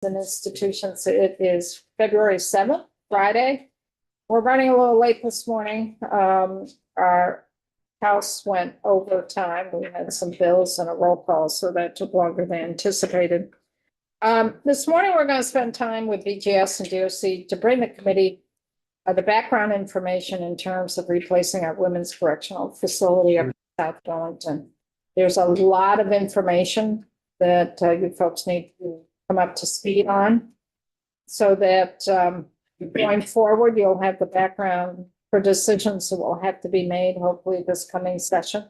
and institutions. It is February 7th, Friday. We're running a little late this morning. Our house went over time. We had some bills and a roll call, so that took longer than anticipated. This morning, we're going to spend time with BGS and DOC to bring the committee the background information in terms of replacing our women's correctional facility up in South Burlington. There's a lot of information that you folks need to come up to speed on so that going forward, you'll have the background for decisions that will have to be made, hopefully this coming session.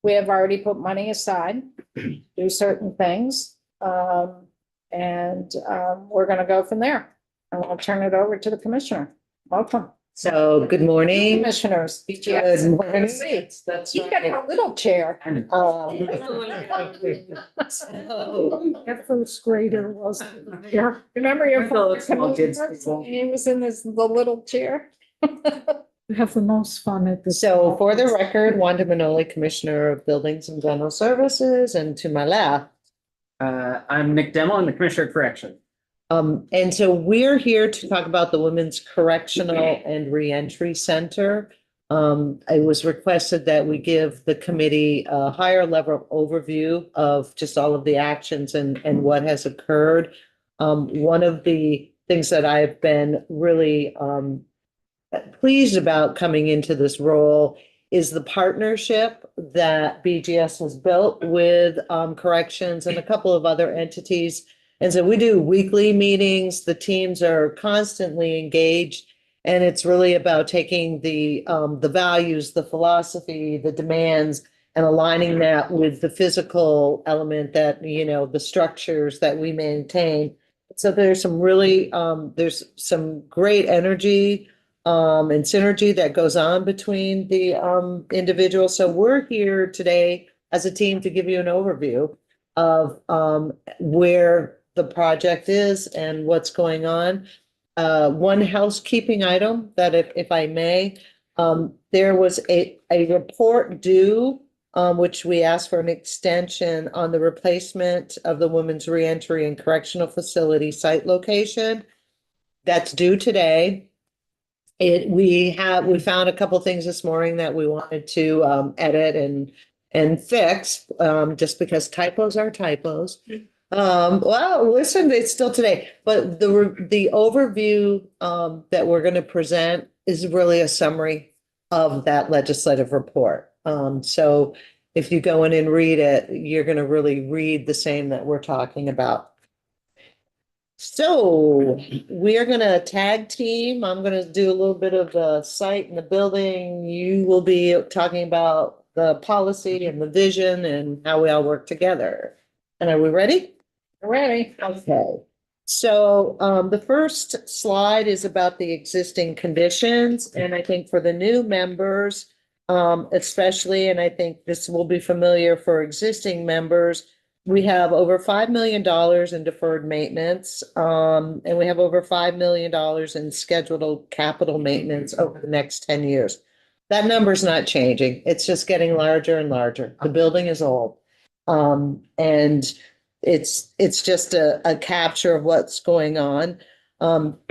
We have already put money aside to do certain things, and we're going to go from there. And I'll turn it over to the commissioner. Welcome. So, good morning. Commissioners, Good BGS. morning. Seats. That's You got a little chair. That first grader was here. Remember your first he was in the little chair. We have the most fun at this. So for the record, Wanda Manoli, Commissioner of Buildings and General Services, and to my left. I'm Nick Demo, I'm the Commissioner of Correction. And so we're here to talk about the Women's Correctional and Reentry Center. It was requested that we give the committee a higher level overview of just all of the actions and what has occurred. One of the things that I've been really pleased about coming into this role is the partnership that BGS has built with corrections and a couple of other entities. And so we do weekly meetings. The teams are constantly engaged, and it's really about taking the values, the philosophy, the demands, and aligning that with the physical element that, you know, the structures that we maintain. So there's some really there's some great energy and synergy that goes on between the individuals. So we're here today as a team to give you an overview of where the project is and what's going on. One housekeeping item that if I may, there was a report due, which we asked for an extension on the replacement of the Women's Reentry and Correctional Facility site location. That's due today. We found a couple things this morning that we wanted to edit and fix, just because typos are typos. Well, listen, it's still today, but the overview that we're going to present is really a summary of that legislative report. So if you go in and read it, you're going to really read the same that we're talking about. So we are going to tag team. I'm going to do a little bit of the site and the building. You will be talking about the policy and the vision and how we all work together. And are we ready? Ready. Okay. So the first slide is about the existing conditions. And I think for the new members, especially, and I think this will be familiar for existing members, we have over $5 million in deferred maintenance, and we have over $5 million in scheduled capital maintenance over the next 10 years. That number is not changing. It's just getting larger and larger. The building is old. And it's just a capture of what's going on.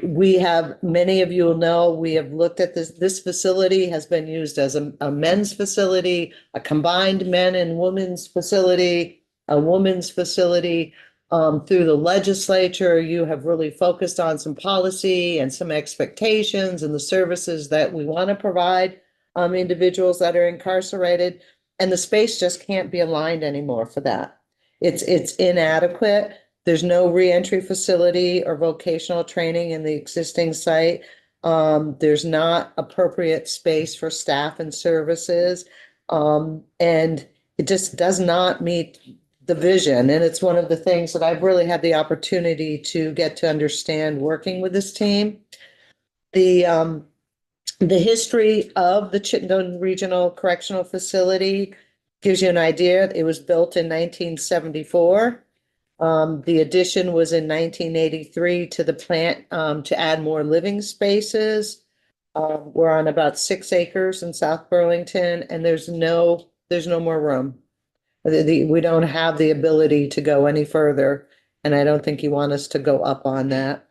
We have, many of you will know, we have looked at this facility has been used as a men's facility, a combined men and women's facility, a women's facility. Through the legislature, you have really focused on some policy and some expectations and the services that we want to provide individuals that are incarcerated, and the space just can't be aligned anymore for that. It's inadequate. There's no reentry facility or vocational training in the existing site. There's not appropriate space for staff and services, and it just does not meet the vision. And it's one of the things that I've really had the opportunity to get to understand working with this team. The history of the Chittenden Regional Correctional Facility gives you an idea. It was built in 1974. The addition was in 1983 to the plant to add more living spaces. We're on about 6 acres in South Burlington, and there's no more room. We don't have the ability to go any further and I don't think you want us to go up on that.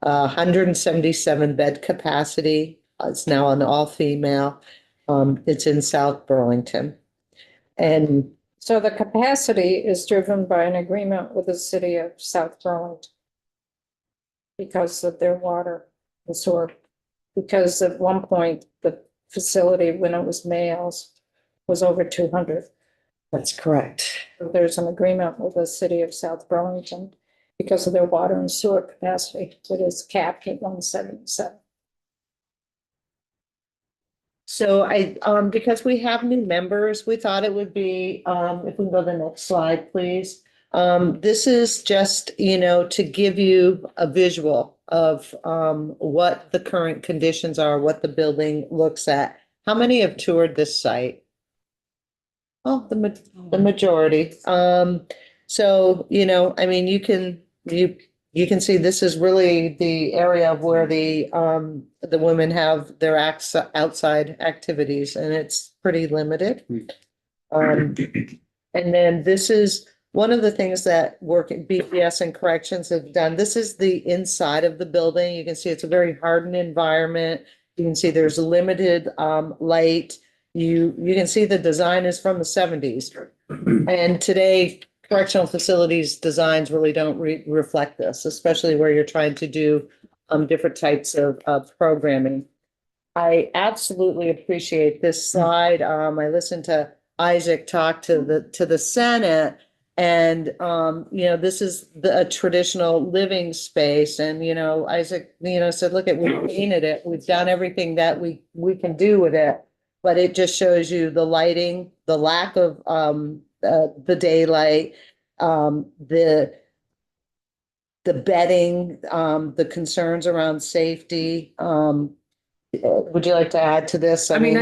177 bed capacity. It's now an all-female. It's in South Burlington. And So the capacity is driven by an agreement with the city of South Burlington because of their water and sewer. Because at one point, the facility, when it was males, was over 200. that's correct. So there's an agreement with the city of South Burlington because of their water and sewer capacity. It is capped at 177. So because we have new members, we thought it would be, if we can go to the next slide, please. This is just, to give you a visual of, what the current conditions are, what the building looks at. How many have toured this site? Oh, the majority. So, you can see this is really the area of where the women have their outside activities, and it's pretty limited. And then this is one of the things that BPS and corrections have done. This is the inside of the building. You can see it's a very hardened environment. You can see there's limited light. You can see the design is from the 70s. And today, correctional facilities designs really don't reflect this, especially where you're trying to do different types of programming. I absolutely appreciate this slide. I listened to Isaac talk to the Senate, and this is a traditional living space. And Isaac said, look, we painted it. We've done everything that we can do with it, but it just shows you the lighting, the lack of the daylight, the bedding, the concerns around safety. Would you like to add to this? I think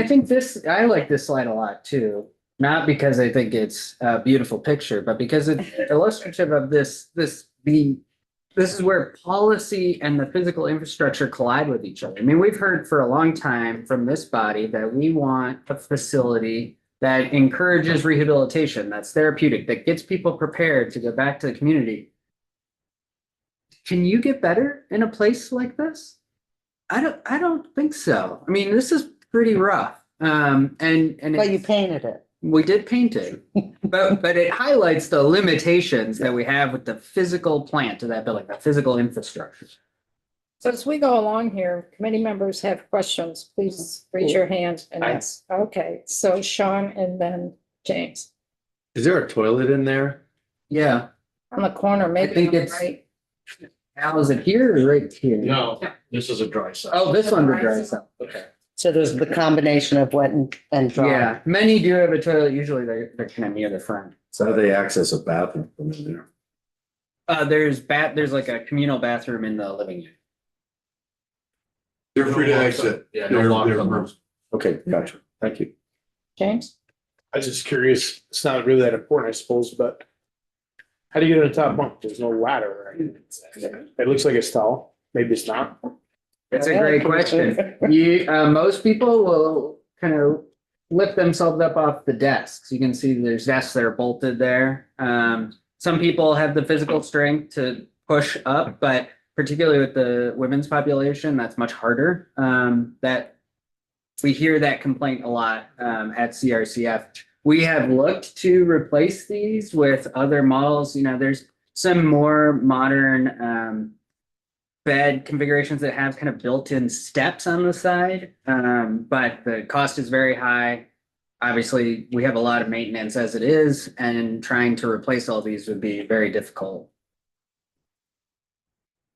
I like this slide a lot too. Not because I think it's a beautiful picture, but because it's illustrative of this is where policy and the physical infrastructure collide with each other. I mean, we've heard for a long time from this body that we want a facility that encourages rehabilitation, that's therapeutic, that gets people prepared to go back to the community. Can you get better in a place like this? I don't think so. I mean, this is pretty rough. And But you painted it. We did paint it, but it highlights the limitations that we have with the physical plant of that building, the physical infrastructure. So as we go along here, committee members have questions, please raise your hand and ask. Okay, so Sean and then James. Is there a toilet in there? Yeah. On the corner, maybe. think on the it's- right. Al, is it here or right here? No, this is a dry site. Oh, this one's a dry cell. Okay. So there's the combination of wet and dry. Yeah, many do have a toilet. Usually they're kind of near the front. So how do they access a bathroom from in there? There's like a communal bathroom in the living unit. They're free to exit. Yeah, no lock on them. Okay, gotcha. Thank you. James? I was just curious, it's not really that important, I suppose, but how do you get to the top bunk? There's no ladder, right? It looks like it's tall, maybe it's not. It's a great question. Most people will kind of lift themselves up off the desks. You can see there's desks that are bolted there. Some people have the physical strength to push up, but particularly with the women's population, that's much harder. That we hear that complaint a lot at CRCF. We have looked to replace these with other models. There's some more modern bed configurations that have kind of built-in steps on the side, but the cost is very high. Obviously, we have a lot of maintenance as it is, and trying to replace all these would be very difficult.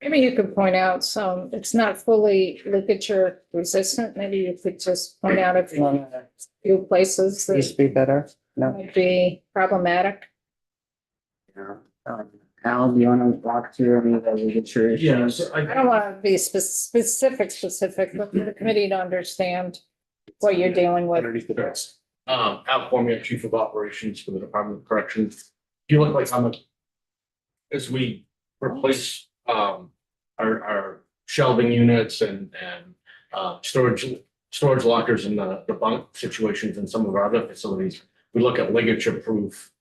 Maybe you could point out some, it's not fully ligature resistant. Maybe you could just point out a few places Used that to be better. No. might be problematic. Al, do you want to walk through any of the ligature issues? Yeah, so I don't want to be specific, but for the committee to understand what you're dealing with. underneath the desk. Al Cormier, Chief of Operations for the Department of Corrections. Do you look like as we replace our shelving units and storage lockers in the bunk situations in some of our other facilities, we look at ligature proof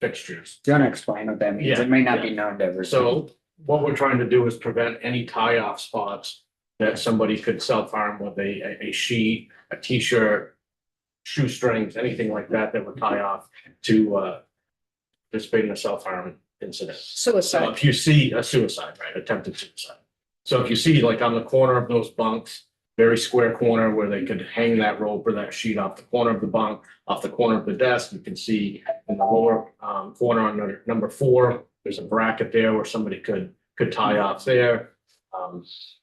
fixtures. Do you want to explain what that means? Yeah, It may not be yeah. known to everyone. So what we're trying to do is prevent any tie-off spots that somebody could self-harm with a sheet, a t-shirt, shoestrings, anything like that that would tie off to participate in a self-harm incident. So Suicide. if you see a suicide, right, attempted suicide. So if you see like on the corner of those bunks, very square corner where they could hang that rope or that sheet off the corner of the bunk, off the corner of the desk, you can see in the lower corner on number 4, there's a bracket there where somebody could tie off there.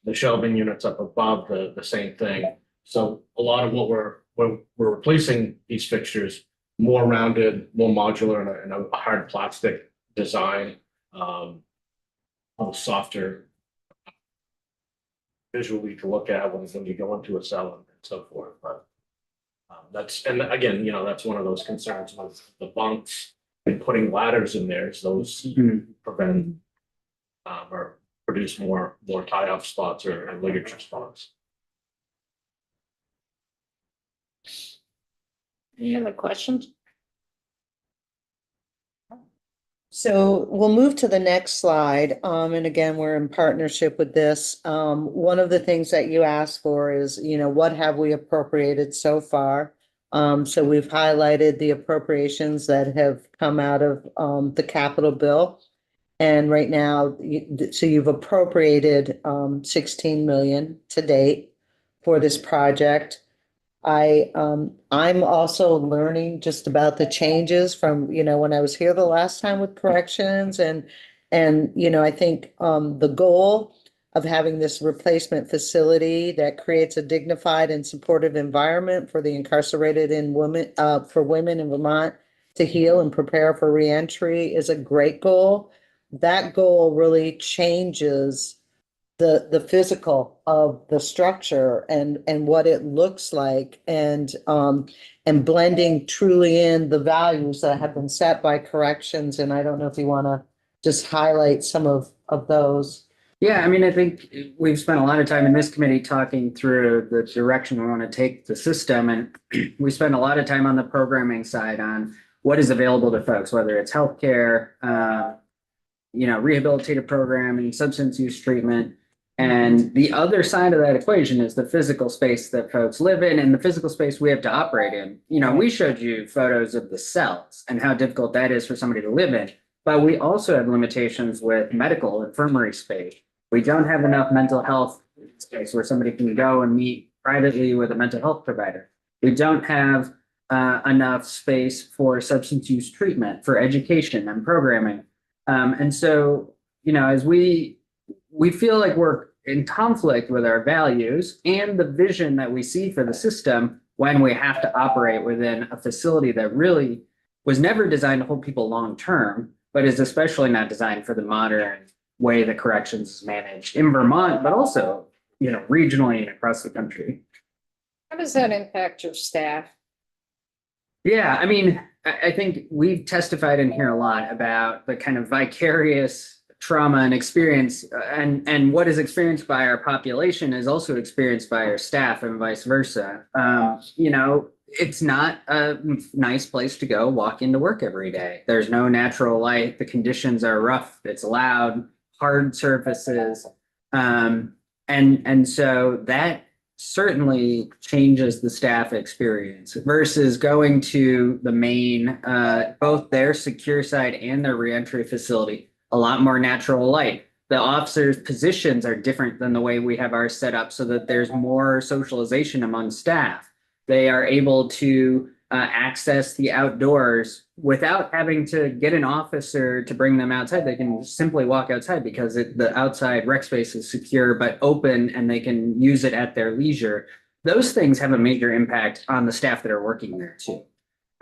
The shelving units up above, the same thing. So a lot of what we're replacing these fixtures, more rounded, more modular, and a hard plastic design, a little softer visually to look at when you go into a cell and so forth. But that's, and again, you know, that's one of those concerns with the bunks and putting ladders in there, is those prevent or produce more tie-off spots or ligature spots. Any other questions? So we'll move to the next slide. And again, we're in partnership with this. One of the things that you asked for is, you know, what have we appropriated so far? So we've highlighted the appropriations that have come out of the capital bill. And right now, so you've appropriated 16 million to date for this project. I'm also learning just about the changes from, you know, when I was here the last time with corrections and, you know, I think, the goal of having this replacement facility that creates a dignified and supportive environment for the incarcerated and women, for women in Vermont to heal and prepare for reentry is a great goal. That goal really changes the physical of the structure and what it looks like and blending truly in the values that have been set by corrections. And I don't know if you want to just highlight some of those. Yeah, I mean, I think we've spent a lot of time in this committee talking through the direction we want to take the system. And we spend a lot of time on the programming side on what is available to folks, whether it's healthcare, you know, rehabilitative programming, substance use treatment. And the other side of that equation is the physical space that folks live in and the physical space we have to operate in. You know, we showed you photos of the cells and how difficult that is for somebody to live in, but we also have limitations with medical infirmary space. We don't have enough mental health space where somebody can go and meet privately with a mental health provider. We don't have enough space for substance use treatment, for education and programming. And so, you know, as we feel like we're in conflict with our values and the vision that we see for the system when we have to operate within a facility that really was never designed to hold people long term, but is especially not designed for the modern way that corrections is managed in Vermont, but also, you know, regionally and across the country. How does that impact your staff? Yeah, I mean, I think we've testified in here a lot about the kind of vicarious trauma and experience, and what is experienced by our population is also experienced by our staff and vice versa. You know, it's not a nice place to go walk into work every day. There's no natural light. The conditions are rough. It's loud, hard surfaces. And so that certainly changes the staff experience versus going to the main, both their secure side and their reentry facility, a lot more natural light. The officers' positions are different than the way we have ours set up so that there's more socialization among staff. They are able to access the outdoors without having to get an officer to bring them outside. They can simply walk outside because the outside rec space is secure but open and they can use it at their leisure. Those things have a major impact on the staff that are working there too.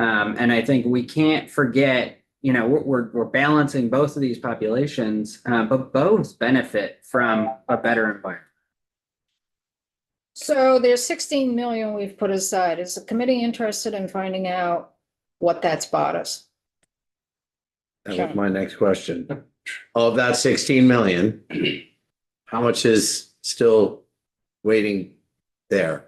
And I think we can't forget, you know, we're balancing both of these populations, but both benefit from a better environment. So there's 16 million we've put aside. Is the committee interested in finding out what that's bought us? That was my next question. Of that 16 million, how much is still waiting there?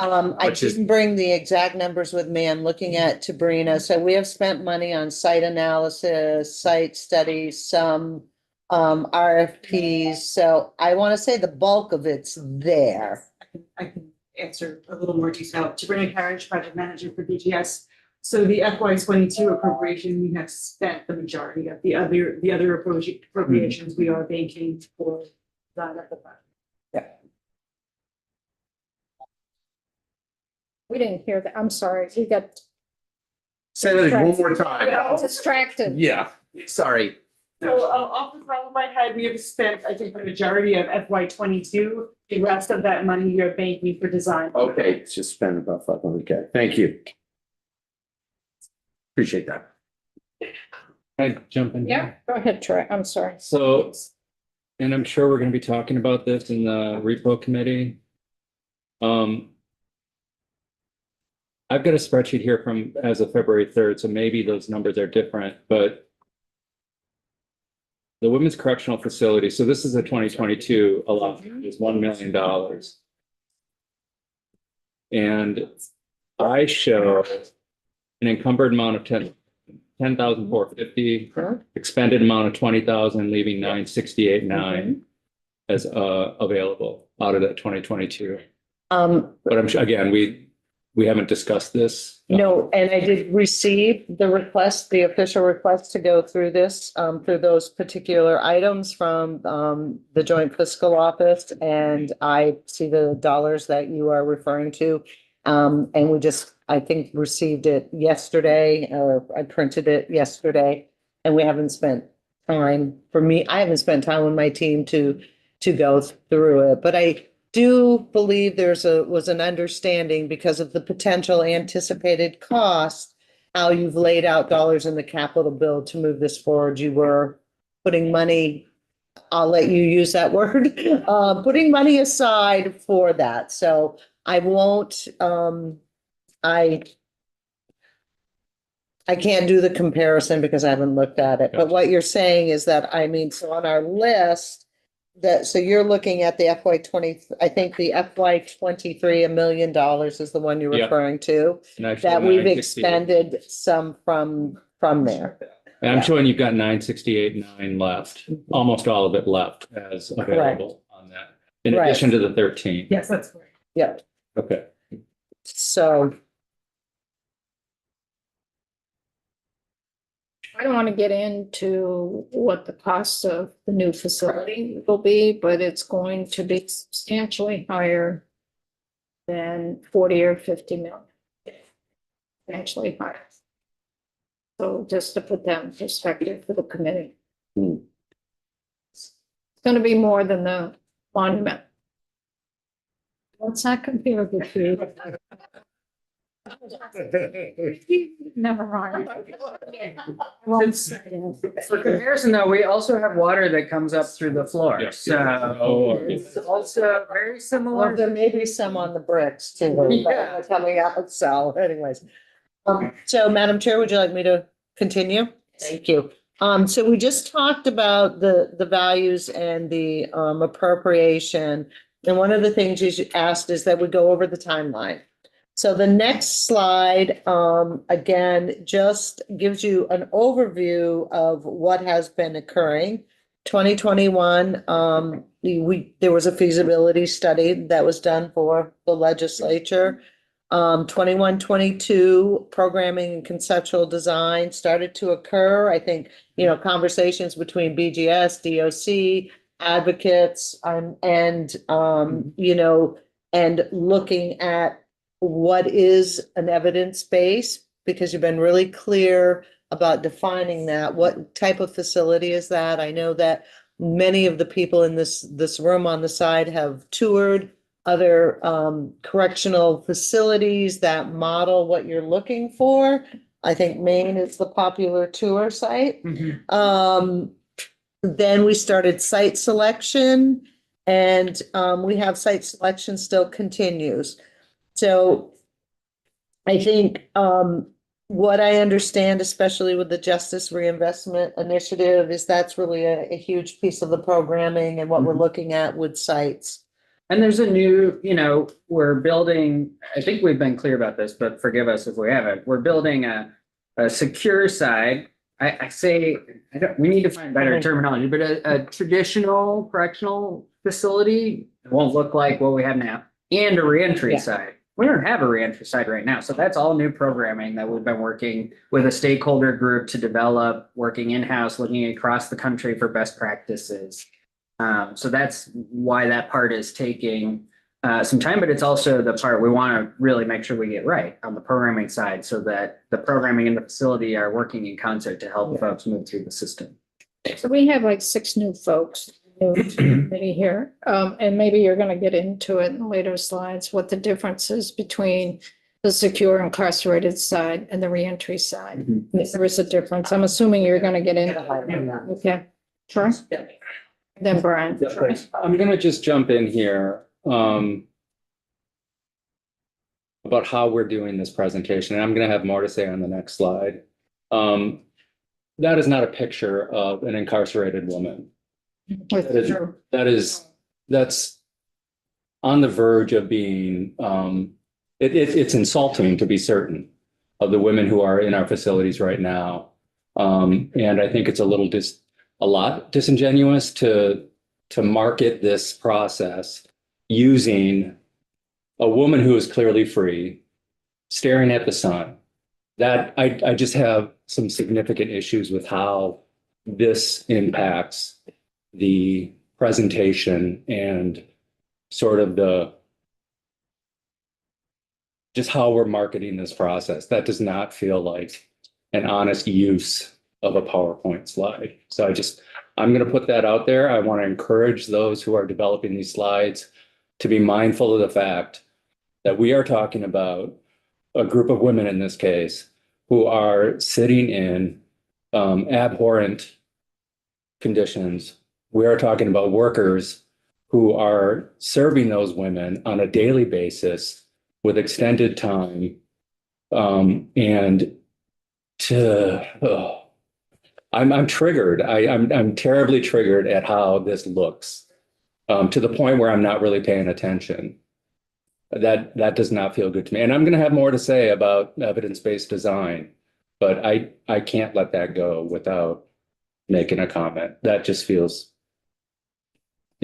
I Which is- didn't bring the exact numbers with me. I'm looking at Sabrina. So we have spent money on site analysis, site studies, some RFPs. So I want to say the bulk of it's there. I can answer a little more detail. Sabrina Carriage, project manager for BGS. So the FY 22 appropriation, we have spent the majority of the other appropriations we are banking for that at the project. We didn't hear that. I'm sorry. We got Say that one more time. distracted. Yeah. Sorry. So off the top of my head, we have spent, I think, the majority of FY 22. The rest of that money you're banking for design. Okay, it's just spend about 500K. Thank you. Appreciate that. I jump in. Yeah, go ahead, Troy. I'm sorry. So, and I'm sure we're gonna be talking about this in the repo committee. I've got a spreadsheet here from as of February 3rd, so maybe those numbers are different, but the Women's Correctional Facility, so this is a 2022 allotment, is $1 million. And I show an encumbered amount of 10,450, expended amount of 20,000, leaving 968,900 as available out of that 2022. But I'm sure, again, we haven't discussed this. No, and I did receive the request, the official request to go through this, through those particular items from the Joint Fiscal Office. And I see the dollars that you are referring to. And we just, I think, received it yesterday, or I printed it yesterday. And we haven't spent time, for me, I haven't spent time with my team to go through it. But I do believe was an understanding because of the potential anticipated cost, how you've laid out dollars in the capital bill to move this forward. You were putting money, I'll let you use that word, putting money aside for that. So I won't, I can't do the comparison because I haven't looked at it. But what you're saying is that, I mean, so on our list, so you're looking at the FY 20, I think the FY 23, $1 million is the one you're Yeah. referring to, And I show that we've 968. expended some from there. And I'm showing you've got 968,900 left, almost all of it left as available on that, in Right. addition to the 13. Yes, that's correct. Yeah, Okay. so, I don't want to get into what the cost of the new facility will be, but it's going to be substantially higher than 40 or 50 million. Substantially higher. So just to put that in perspective for the committee. It's going to be more than the monument. Let's not compare the two. Never mind. For comparison, though, we also have water that comes up through the floor, Yeah. so Oh, it's also very well, similar. there may be some on the bricks too, but Yeah. they're coming out, so anyways. So Madam Chair, would you like me to continue? Thank you. So we just talked about the values and the appropriation. And one of the things you asked is that we go over the timeline. So the next slide, again, just gives you an overview of what has been occurring. 2021, there was a feasibility study that was done for the legislature. 21, 22, programming and conceptual design started to occur. I think, conversations between BGS, DOC, advocates, and looking at what is an evidence base, because you've been really clear about defining that. What type of facility is that? I know that many of the people in this room on the side have toured other correctional facilities that model what you're looking for. I think Maine is the popular tour site. Then we started site selection, and we have site selection still continues. So I think what I understand, especially with the Justice Reinvestment Initiative, is that's really a huge piece of the programming and what we're looking at with sites. And there's a new, we're building, I think we've been clear about this, but forgive us if we haven't. We're building a secure side. I say, we need to find better terminology, but a traditional correctional facility won't look like what we have now, and a reentry Yeah. side. We don't have a reentry side right now. So that's all new programming that we've been working with a stakeholder group to develop, working in-house, looking across the country for best practices. So that's why that part is taking some time, but it's also the part we want to really make sure we get right on the programming side so that the programming and the facility are working in concert to help folks move through the system. So we have like 6 new folks new to the committee here. And maybe you're gonna get into it in later slides, what the difference is between the secure incarcerated side and the reentry side. There is a difference. I'm assuming you're gonna get into that. Okay, sure. Then Brian. I'm gonna just jump in here, about how we're doing this presentation, and I'm gonna have more to say on the next slide. That is not a picture of an incarcerated woman. That's on the verge of being, it's insulting, to be certain, of the women who are in our facilities right now. And I think it's a lot disingenuous to market this process using a woman who is clearly free, staring at the sun. That I just have some significant issues with how this impacts the presentation and sort of just how we're marketing this process. That does not feel like an honest use of a PowerPoint slide. So I'm going to put that out there. I want to encourage those who are developing these slides to be mindful of the fact that we are talking about a group of women in this case who are sitting in abhorrent conditions. We are talking about workers who are serving those women on a daily basis with extended time. I'm triggered. I'm terribly triggered at how this looks, to the point where I'm not really paying attention. That does not feel good to me. And I'm going to have more to say about evidence-based design, but I can't let that go without making a comment. That just feels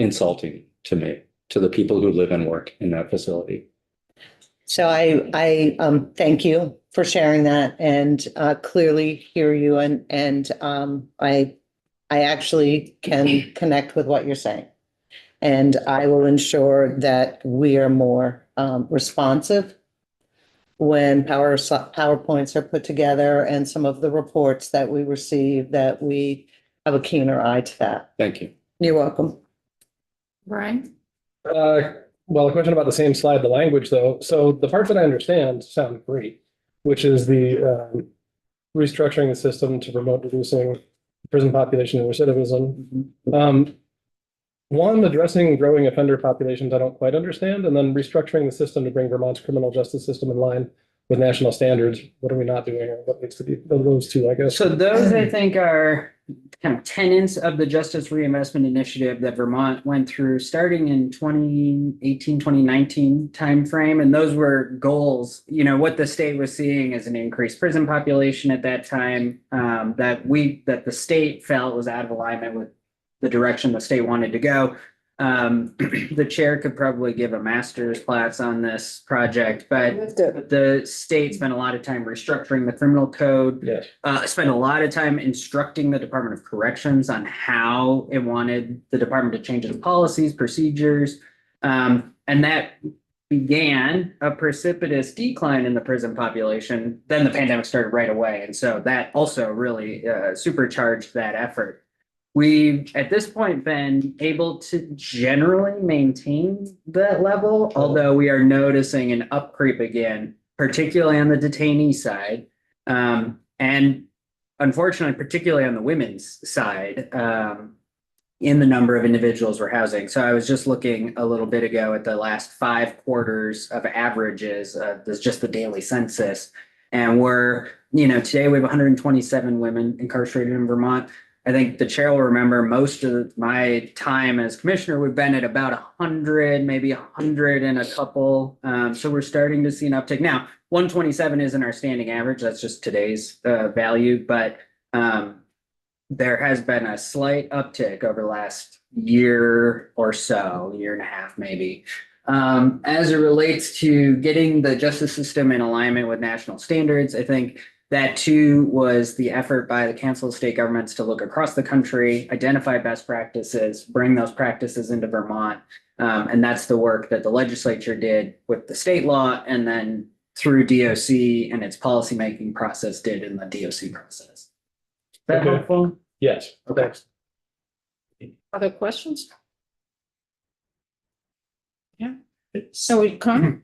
insulting to me, to the people who live and work in that facility. So I thank you for sharing that and clearly hear you and I actually can connect with what you're saying. And I will ensure that we are more responsive when PowerPoints are put together and some of the reports that we receive, that we have a keener eye to that. Thank you. You're welcome. Brian? Well, a question about the same slide, the language though. So the parts that I understand sound great, which is the restructuring the system to promote reducing prison population and recidivism. One, addressing growing offender populations, I don't quite understand. And then restructuring the system to bring Vermont's criminal justice system in line with national standards. What are we not doing? Or what needs to be, those two, I guess. So those, I think, are kind of tenets of the Justice Reinvestment Initiative that Vermont went through starting in 2018, 2019 timeframe. And those were goals, what the state was seeing as an increased prison population at that time, that the state felt was out of alignment with the direction the state wanted to go. The chair could probably give a master's class on this project, but the state spent a lot of time restructuring the criminal code. Yes. Spent a lot of time instructing the Department of Corrections on how it wanted the department to change its policies, procedures. And that began a precipitous decline in the prison population. Then the pandemic started right away. And so that also really supercharged that effort. We've, at this point, been able to generally maintain that level, although we are noticing an up creep again, particularly on the detainee side. And unfortunately, particularly on the women's side, in the number of individuals we're housing. So I was just looking a little bit ago at the last 5 quarters of averages. There's just the daily census. And we're, today we have 127 women incarcerated in Vermont. I think the chair will remember most of my time as commissioner, we've been at about 100, maybe 100 and a couple. So we're starting to see an uptick. Now, 127 isn't our standing average. That's just today's value, but there has been a slight uptick over the last year or so, year and a half maybe. As it relates to getting the justice system in alignment with national standards, I think that too was the effort by the Council of State Governments to look across the country, identify best practices, bring those practices into Vermont. And that's the work that the legislature did with the state law, and then through DOC and its policymaking process did in the DOC process. Is that Okay. helpful? Yes, thanks. Other questions? Yeah, so we come,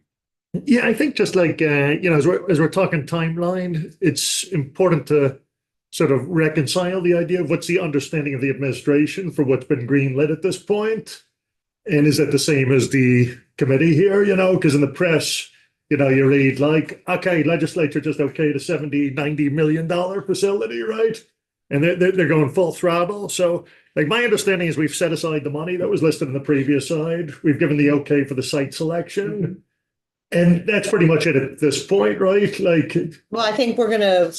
Yeah, I think just like, as we're talking timeline, it's important to sort of reconcile the idea of what's the understanding of the administration for what's been greenlit at this point. And is it the same as the committee here, because in the press, you read like, okay, legislature just okayed a $70-90 million facility, right? And they're going full throttle. So like my understanding is we've set aside the money that was listed in the previous slide. We've given the okay for the site selection. And that's pretty much it at this point, right? Like, Well, I think we're gonna,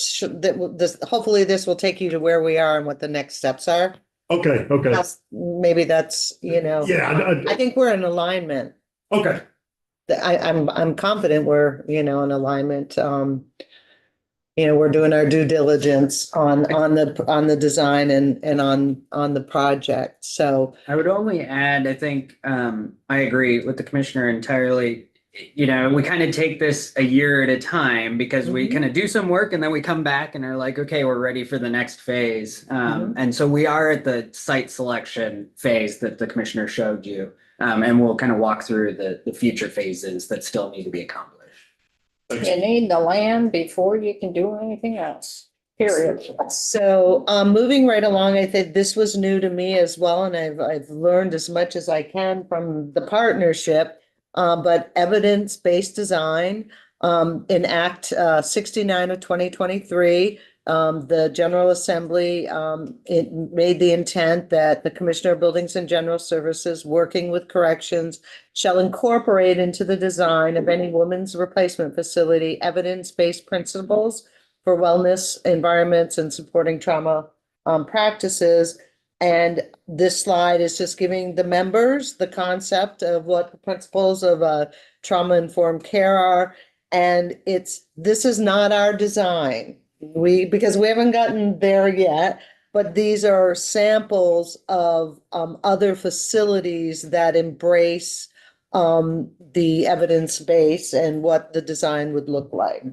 hopefully this will take you to where we are and what the next steps are. okay. Maybe that's, Yeah. I think we're in alignment. Okay. I'm confident we're, in alignment. We're doing our due diligence on the design and on the project. So I would only add, I think, I agree with the commissioner entirely. We kind of take this a year at a time because we kind of do some work and then we come back and are like, okay, we're ready for the next phase. And so we are at the site selection phase that the commissioner showed you. And we'll kind of walk through the future phases that still need to be accomplished. you need the land before you can do anything else, period. So, moving right along, I think this was new to me as well, and I've learned as much as I can from the partnership. But evidence-based design, in Act 69 of 2023, the General Assembly, it made the intent that the Commissioner of Buildings and General Services, working with corrections, shall incorporate into the design of any women's replacement facility evidence-based principles for wellness environments and supporting trauma practices. And this slide is just giving the members the concept of what the principles of trauma-informed care are. And this is not our design. Because we haven't gotten there yet, but these are samples of other facilities that embrace the evidence base and what the design would look like.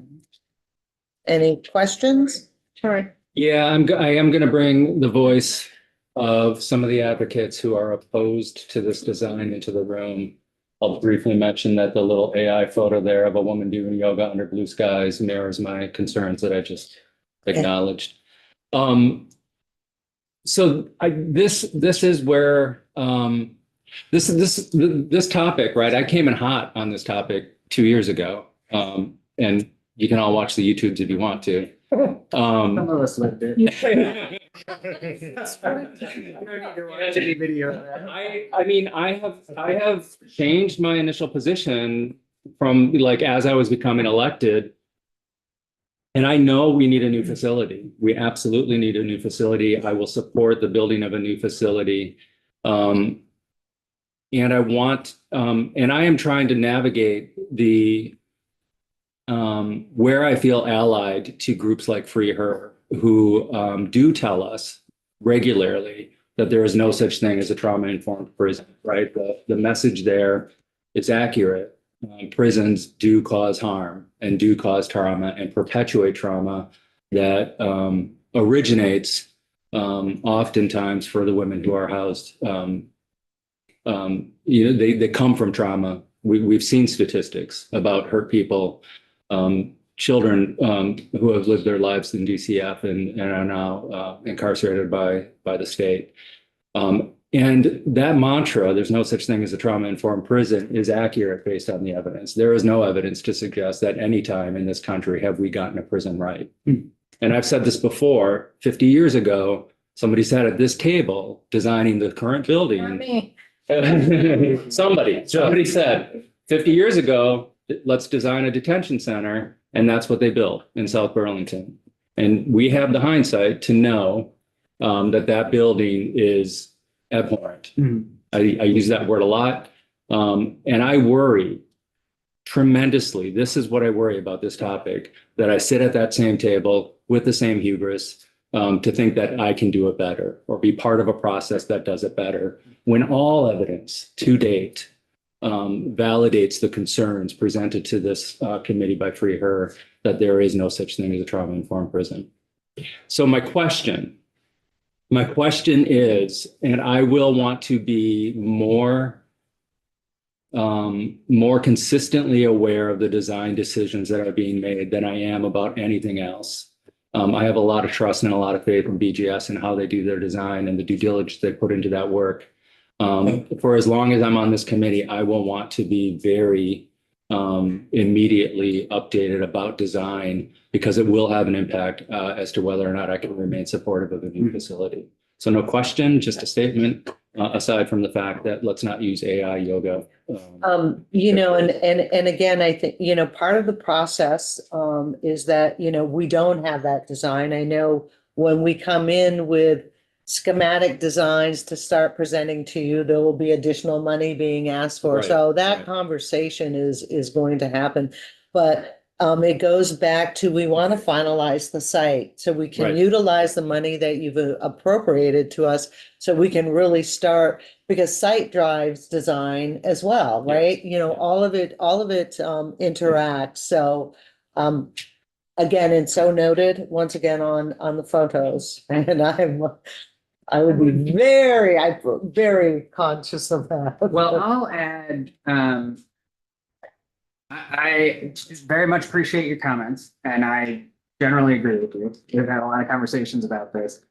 Any questions? Sorry. Yeah, I am going to bring the voice of some of the advocates who are opposed to this design into the room. I'll briefly mention that the little AI photo there of a woman doing yoga under blue skies mirrors my concerns that I just acknowledged. So this is where this topic, right? I came in hot on this topic 2 years ago, and you can all watch the YouTubes if you want to. Some of us lived it. I mean, I have changed my initial position from as I was becoming elected. And I know we need a new facility. We absolutely need a new facility. I will support the building of a new facility. And I want, and I am trying to navigate where I feel allied to groups like Free Her, who do tell us regularly that there is no such thing as a trauma-informed prison, right? The message there is accurate. Prisons do cause harm and do cause trauma and perpetuate trauma that originates oftentimes for the women who are housed. They come from trauma. We've seen statistics about hurt people, children who have lived their lives in DCF and are now incarcerated by the state. And that mantra, there's no such thing as a trauma-informed prison, is accurate based on the evidence. There is no evidence to suggest that any time in this country have we gotten a prison right. And I've said this before, 50 years ago, Somebody sat at this table designing the current Not building. me. Somebody said 50 years ago, let's design a detention center. And that's what they built in South Burlington. And we have the hindsight to know that building is abhorrent. I use that word a lot. And I worry tremendously. This is what I worry about this topic, that I sit at that same table with the same hubris to think that I can do it better or be part of a process that does it better, when all evidence to date validates the concerns presented to this committee by Free Her, that there is no such thing as a trauma-informed prison. So my question is, and I will want to be more consistently aware of the design decisions that are being made than I am about anything else. I have a lot of trust and a lot of faith in BGS and how they do their design and the due diligence they put into that work. For as long as I'm on this committee, I will want to be very immediately updated about design, because it will have an impact as to whether or not I can remain supportive of a new facility. So no question, just a statement, aside from the fact that let's not use AI yoga. You know, and again, I think, you know, part of the process is that, you know, we don't have that design. I know when we come in with schematic designs to start presenting to you, there will be additional money being asked for. Right, So that right. conversation is going to happen. But it goes back to, we want to finalize the site so we can Right. utilize the money that you've appropriated to us, so we can really start, because site drives design as well, right? You know, all of it interacts. So again, and so noted once again on the photos, and I would be very conscious of that. Well, I'll add, I very much appreciate your comments, and I generally agree with you. We've had a lot of conversations about this.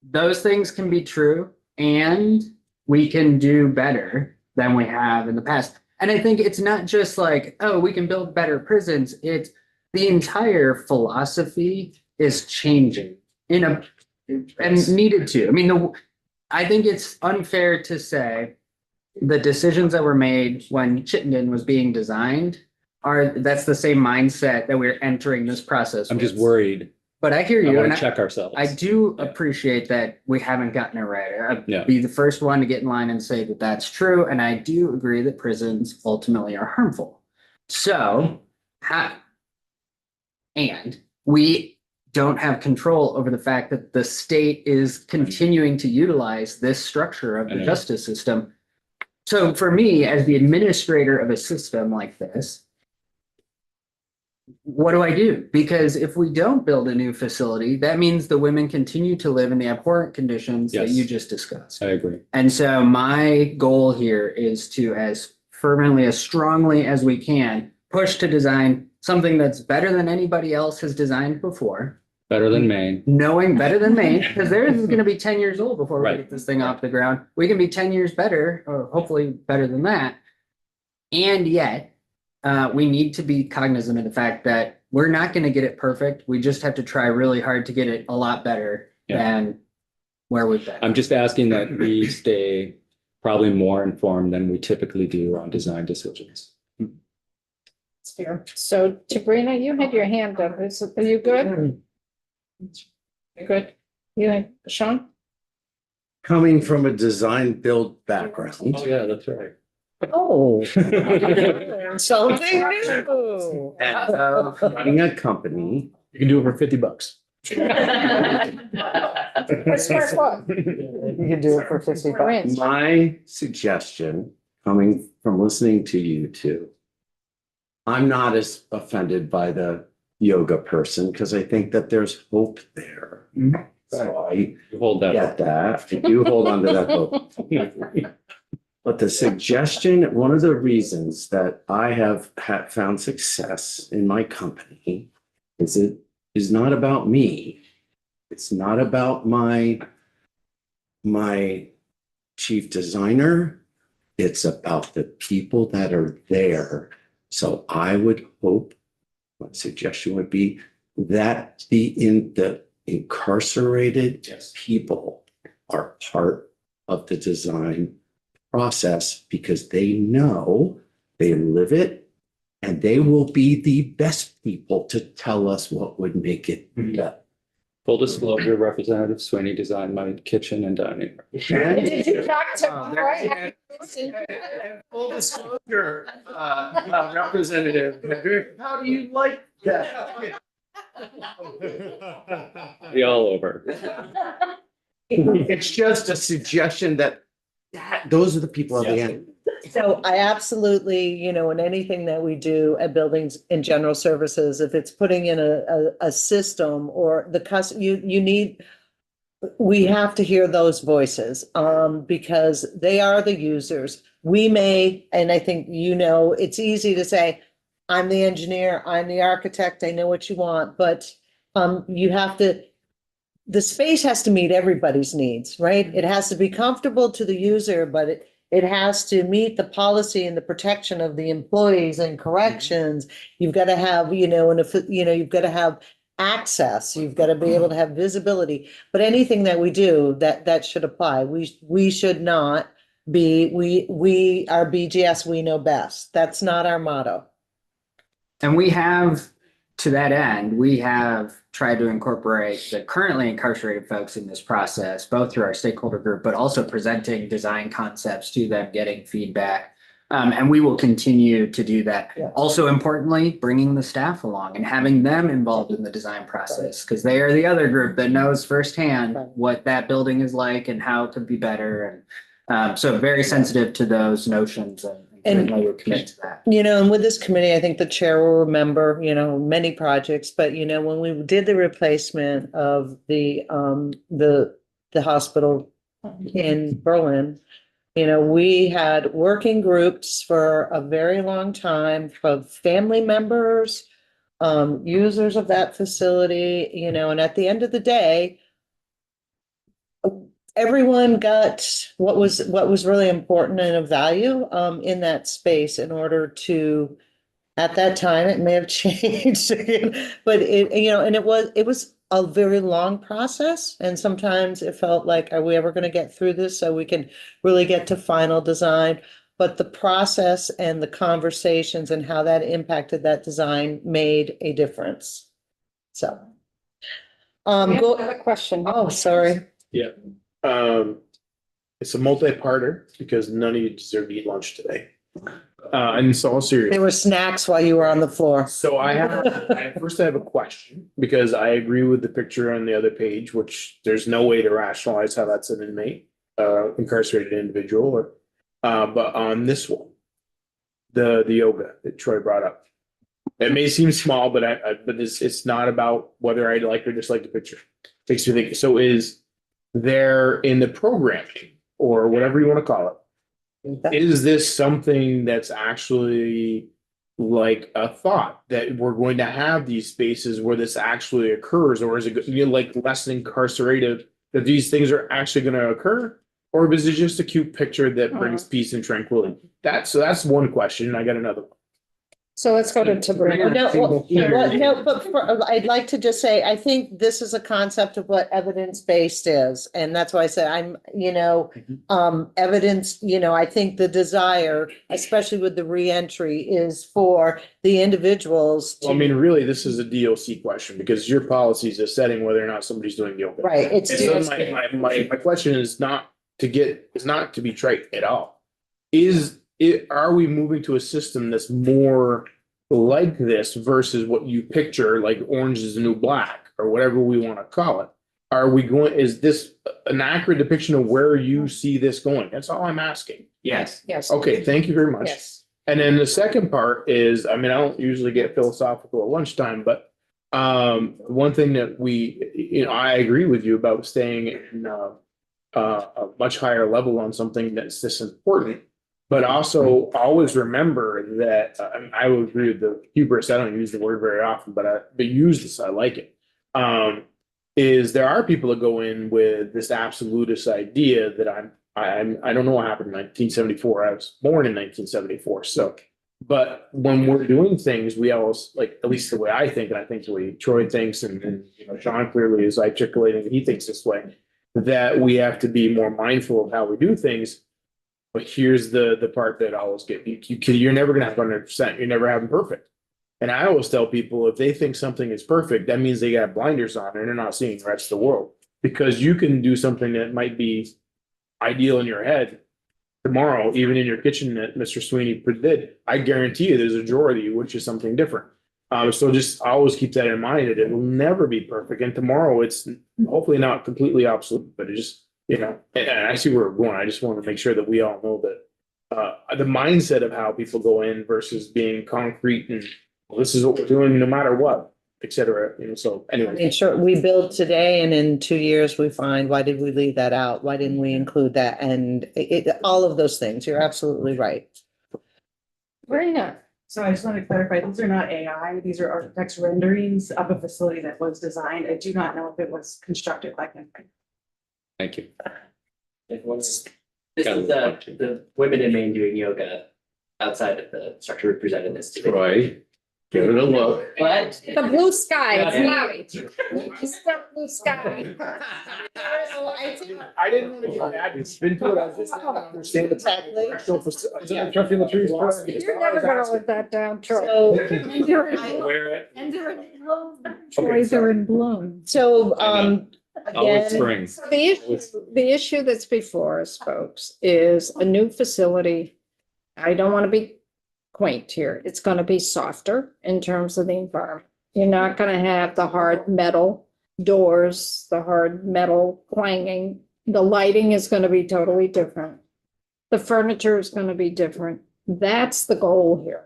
Those things can be true, and we can do better than we have in the past. And I think it's not just like, oh, we can build better prisons. It's the entire philosophy is changing and needed to. I mean, I think it's unfair to say the decisions that were made when Chittenden was being designed that's the same mindset that we're entering this process I'm with. just worried. But I hear I you, want and to check ourselves. I do appreciate that we haven't gotten it right. I'd Yeah. be the first one to get in line and say that that's true, and I do agree that prisons ultimately are harmful. So, and we don't have control over the fact that the state is continuing to utilize this structure of I the know. justice system. So for me, as the administrator of a system like this, what do I do? Because if we don't build a new facility, that means the women continue to live in the abhorrent conditions that Yes. you just discussed. I agree. And so my goal here is to, as fervently, as strongly as we can, push to design something that's better than anybody else has designed before. Better than Maine. Knowing better than Maine, because theirs is going to be 10 years old before we Right. get this thing off the ground. We can be 10 years better, or hopefully better than that. And yet, we need to be cognizant of the fact that we're not going to get it perfect. We just have to try really hard to get it a lot better Yeah. than where we've been. I'm just asking that we stay probably more informed than we typically do on design decisions. It's fair. So Sabrina, you had your hand up. Are you good? Good. You, Sean? Coming from a design build background, yeah, that's right. Oh. Something new. and running a company, You can do it for $50. Square foot. You can do it for 50 bucks. Wins. my suggestion, coming from listening to you two, I'm not as offended by the yoga person, because I think that there's hope there. So I Hold that get up. that. I do hold on to that hope. But the suggestion, one of the reasons that I have found success in my company is it is not about me. It's not about my chief designer. It's about the people that are there. So I would hope, my suggestion would be that the incarcerated people are part of the design process because they know, they live it, and they will be the best people to tell us what would make it better. Full disclosure, Representative Sweeney designed my kitchen and dining room. Did you talk to Roy? Full disclosure, Representative, how do you like that? Be all over. It's just a suggestion that those are the people at the end. So I absolutely, you know, in anything that we do at buildings and general services, if it's putting in a system or you need, we have to hear those voices, because they are the users. We may, and I think, you know, it's easy to say, I'm the engineer, I'm the architect, I know what you want, but, you have to, the space has to meet everybody's needs, right? It has to be comfortable to the user, but it has to meet the policy and the protection of the employees and corrections. You've got to have, you know, and if, you know, you've got to have access, you've got to be able to have visibility, but anything that we do, that should apply. We should not be, we are BGS, we know best. That's not our motto. And we have, to that end, we have tried to incorporate the currently incarcerated folks in this process, both through our stakeholder group, but also presenting design concepts to them, getting feedback. And we will continue to do that. Yeah. Also importantly, bringing the staff along and having them involved in the design process, because they are the other group that knows firsthand Right. what that building is like and how it could be better. And so very sensitive to those notions and certainly we're committed to that. You know, and with this committee, I think the chair will remember, you know, many projects, but you know, when we did the replacement of the hospital in Berlin, you know, we had working groups for a very long time of family members, users of that facility, you know, and at the end of the day, everyone got what was really important and of value in that space in order to, at that time, it may have changed, but it, you know, and it was a very long process. And sometimes it felt like, are we ever going to get through this so we can really get to final design? But the process and the conversations and how that impacted that design made a difference. So. We have Go, another question. oh, sorry. It's a multi-parter because none of you deserve to eat lunch today. And so all serious. There were snacks while you were on the floor. So I have a question because I agree with the picture on the other page, which there's no way to rationalize how that's an inmate, incarcerated individual, or, but on this one, the yoga that Troy brought up. It may seem small, but but it's not about whether I like or dislike the picture. Makes me think. So is there in the programming or whatever you want to call it, is this something that's actually like a thought that we're going to have these spaces where this actually occurs, or is it, you know, like less incarcerated, that these things are actually going to occur, or is it just a cute picture that brings peace and tranquility? That's one question. I got another one. So let's go to Sabrina. I'd like to just say, I think this is a concept of what evidence-based is. And that's why I said I'm, you know, evidence, you know, I think the desire, especially with the reentry, is for the individuals to. Well, I mean, really, this is a DOC question because your policy is setting whether or not somebody's doing yoga. Right, it's. And so my question is not to be trite at all. Are we moving to a system that's more like this versus what you picture, like orange is the new black or whatever we want to call it? Is this an accurate depiction of where you see this going? That's all I'm asking. Yes. Yes. Okay, thank you very much. Yes. And then the second part is, I mean, I don't usually get philosophical at lunchtime, but one thing that I agree with you about staying in a much higher level on something that's this important. But also always remember that I would agree with the hubris. I don't use the word very often, but use this. I like it. Is there are people that go in with this absolutist idea that I don't know what happened in 1974. I was born in 1974, so But when we're doing things, we always, like, at least the way I think, and I think the way Troy thinks, and you know, Sean clearly is articulating, that he thinks this way, that we have to be more mindful of how we do things. But here's the part that I always get, you're never gonna have 100%, you're never having perfect. And I always tell people, if they think something is perfect, that means they got blinders on and they're not seeing the rest of the world. Because you can do something that might be ideal in your head tomorrow, even in your kitchen that Mr. Sweeney did. I guarantee you there's a drawer that you which is something different. So just always keep that in mind, that it will never be perfect. And tomorrow it's hopefully not completely obsolete, but it just, you know, and I see where we're going. I just want to make sure that we all know that the mindset of how people go in versus being concrete and, well, this is what we're doing no matter what, et cetera. You know, so I anyway. mean, sure, we build today and in 2 years we find, why did we leave that out? Why didn't we include that? And all of those things, you're absolutely right. Marina, So I just want to clarify, these are not AI, these are architects renderings of a facility that was designed. I do not know if it was constructed by them. Thank you. This is the women in Maine doing yoga outside of the structure represented this today. Troy, give it a look. What? the blue sky, it's Yeah. cloudy. It's the blue sky. I didn't want to get mad. It's been good. I was just understand the Exactly. Truffing the trees. You're never gonna live that down, Troy. So, Wear it. And they're in bloom. Troys are in bloom. so, Always again, spring. So the issue that's before us, folks, is a new facility. I don't want to be quaint here. It's going to be softer in terms of the environment. You're not going to have the hard metal doors, the hard metal clanging. The lighting is going to be totally different. The furniture is going to be different. That's the goal here.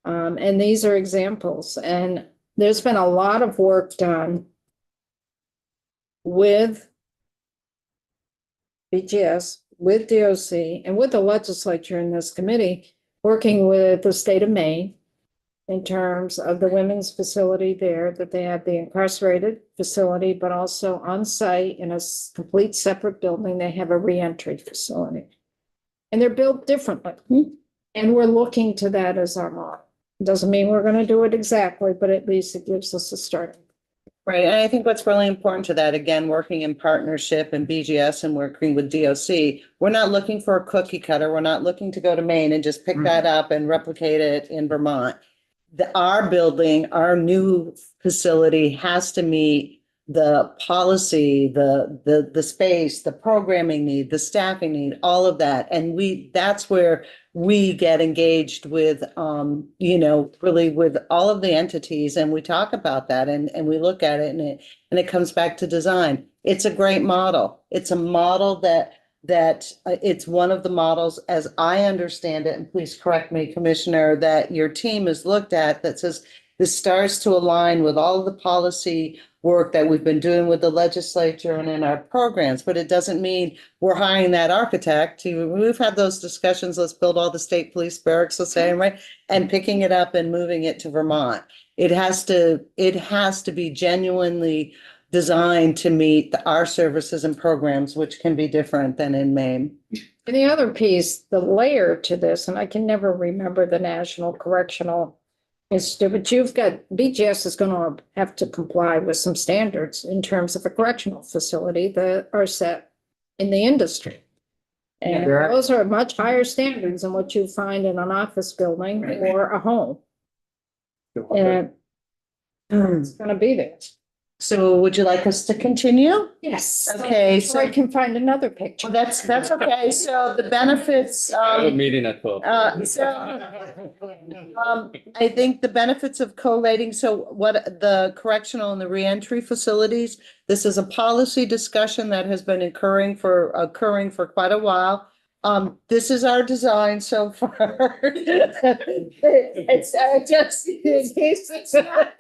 And these are examples. And there's been a lot of work done with BGS, with DOC, and with the legislature in this committee, working with the state of Maine in terms of the women's facility there, that they have the incarcerated facility, but also on site in a complete separate building, they have a reentry facility. And they're built differently. And we're looking to that as our model. Doesn't mean we're going to do it exactly, but at least it gives us a starting. right, and I think what's really important to that, again, working in partnership and BGS and working with DOC, we're not looking for a cookie cutter. We're not looking to go to Maine and just pick that up and replicate it in Vermont. Our building, our new facility has to meet the policy, the space, the programming need, the staffing need, all of that. And that's where we get engaged with, you know, really with all of the entities, and we talk about that and we look at it, and it comes back to design. It's a great model. It's a model that it's one of the models, as I understand it, and please correct me, Commissioner, that your team has looked at that says this starts to align with all of the policy work that we've been doing with the legislature and in our programs, but it doesn't mean we're hiring that architect we've had those discussions, let's build all the state police barracks the same, right? And picking it up and moving it to Vermont. It has to be genuinely designed to meet our services and programs, which can be different than in Maine. And the other piece, the layer to this, and I can never remember the National Correctional Institute, but you've got, BGS is going to have to comply with some standards in terms of a correctional facility that are set in the industry. And there are- those are much higher standards than what you find in an office building or a home. And it's going to be there. So would you like us to continue? Yes. Okay, So I can find another picture. Well, that's okay. So the benefits, I have a meeting at 12. I think the benefits of collating, so what the correctional and the reentry facilities, this is a policy discussion that has been occurring for quite a while. This is our design so far. It's just in case it's not.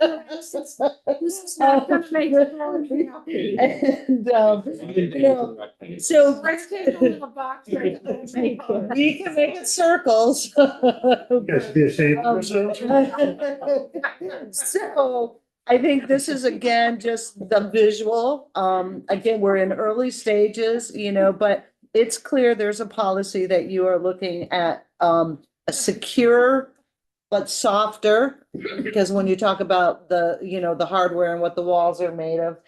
This is not gonna make it more happy. And, you know, so Let's take a little box right there. we can make it circles. You guys should be ashamed of yourselves. So I think this is again, just the visual. Again, we're in early stages, you know, but it's clear there's a policy that you are looking at, a secure but softer, because when you talk about the, you know, the hardware and what the walls are made of,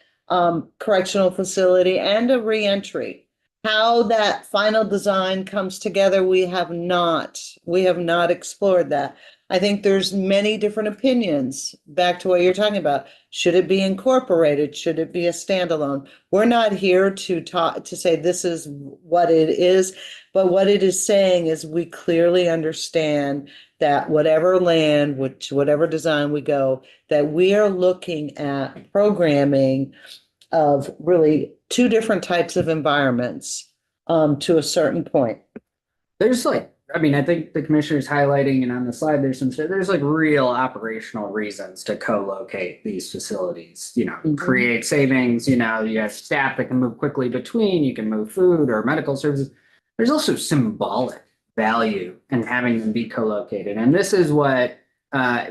correctional facility and a reentry. How that final design comes together, we have not explored that. I think there's many different opinions, back to what you're talking about. Should it be incorporated? Should it be a standalone? We're not here to talk, to say this is what it is, but what it is saying is we clearly understand that whatever land, which whatever design we go, that we are looking at programming of really two different types of environments, to a certain point. There's like, I mean, I think the commissioner's highlighting, and on the slide, there's like real operational reasons to co-locate these facilities, you know, create savings, you know, you have staff that can move quickly between, you can move food or medical services. There's also symbolic value in having them be co-located. And this is what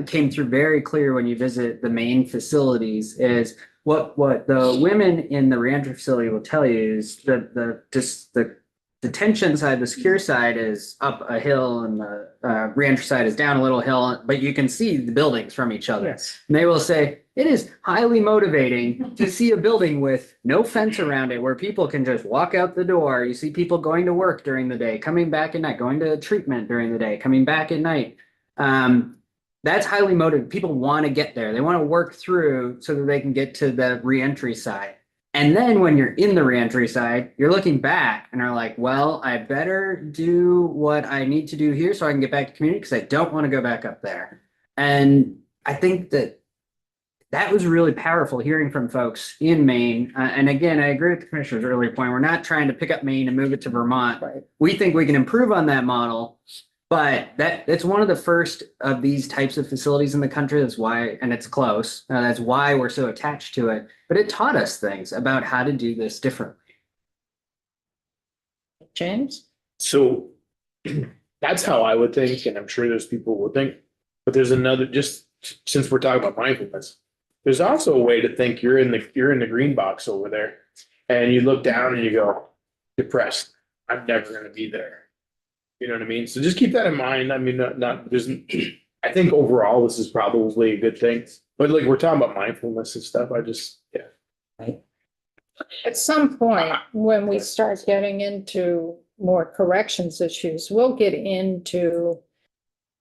came through very clear when you visit the main facilities is what the women in the reentry facility will tell you is that the detention side, the secure side is up a hill and the reentry side is down a little hill, but you can see the buildings from each other. Yes. And they will say, it is highly motivating to see a building with no fence around it where people can just walk out the door. You see people going to work during the day, coming back at night, going to treatment during the day, coming back at night. That's highly motivated. People want to get there. They want to work through so that they can get to the reentry side. And then when you're in the reentry side, you're looking back and are like, well, I better do what I need to do here so I can get back to community because I don't want to go back up there. And I think that was really powerful hearing from folks in Maine. And again, I agree with the commissioner's earlier point. We're not trying to pick up Maine and move it to Vermont. Right. We think we can improve on that model. But that's one of the first of these types of facilities in the country. That's why, and it's close. That's why we're so attached to it. But it taught us things about how to do this differently. James? So that's how I would think, and I'm sure there's people would think, but there's another, just since we're talking about mindfulness, there's also a way to think you're in the green box over there and you look down and you go, depressed. I'm never going to be there. You know what I mean? So just keep that in mind. I mean, I think overall this is probably a good thing, but like we're talking about mindfulness and stuff. At some point, when we start getting into more corrections issues, we'll get into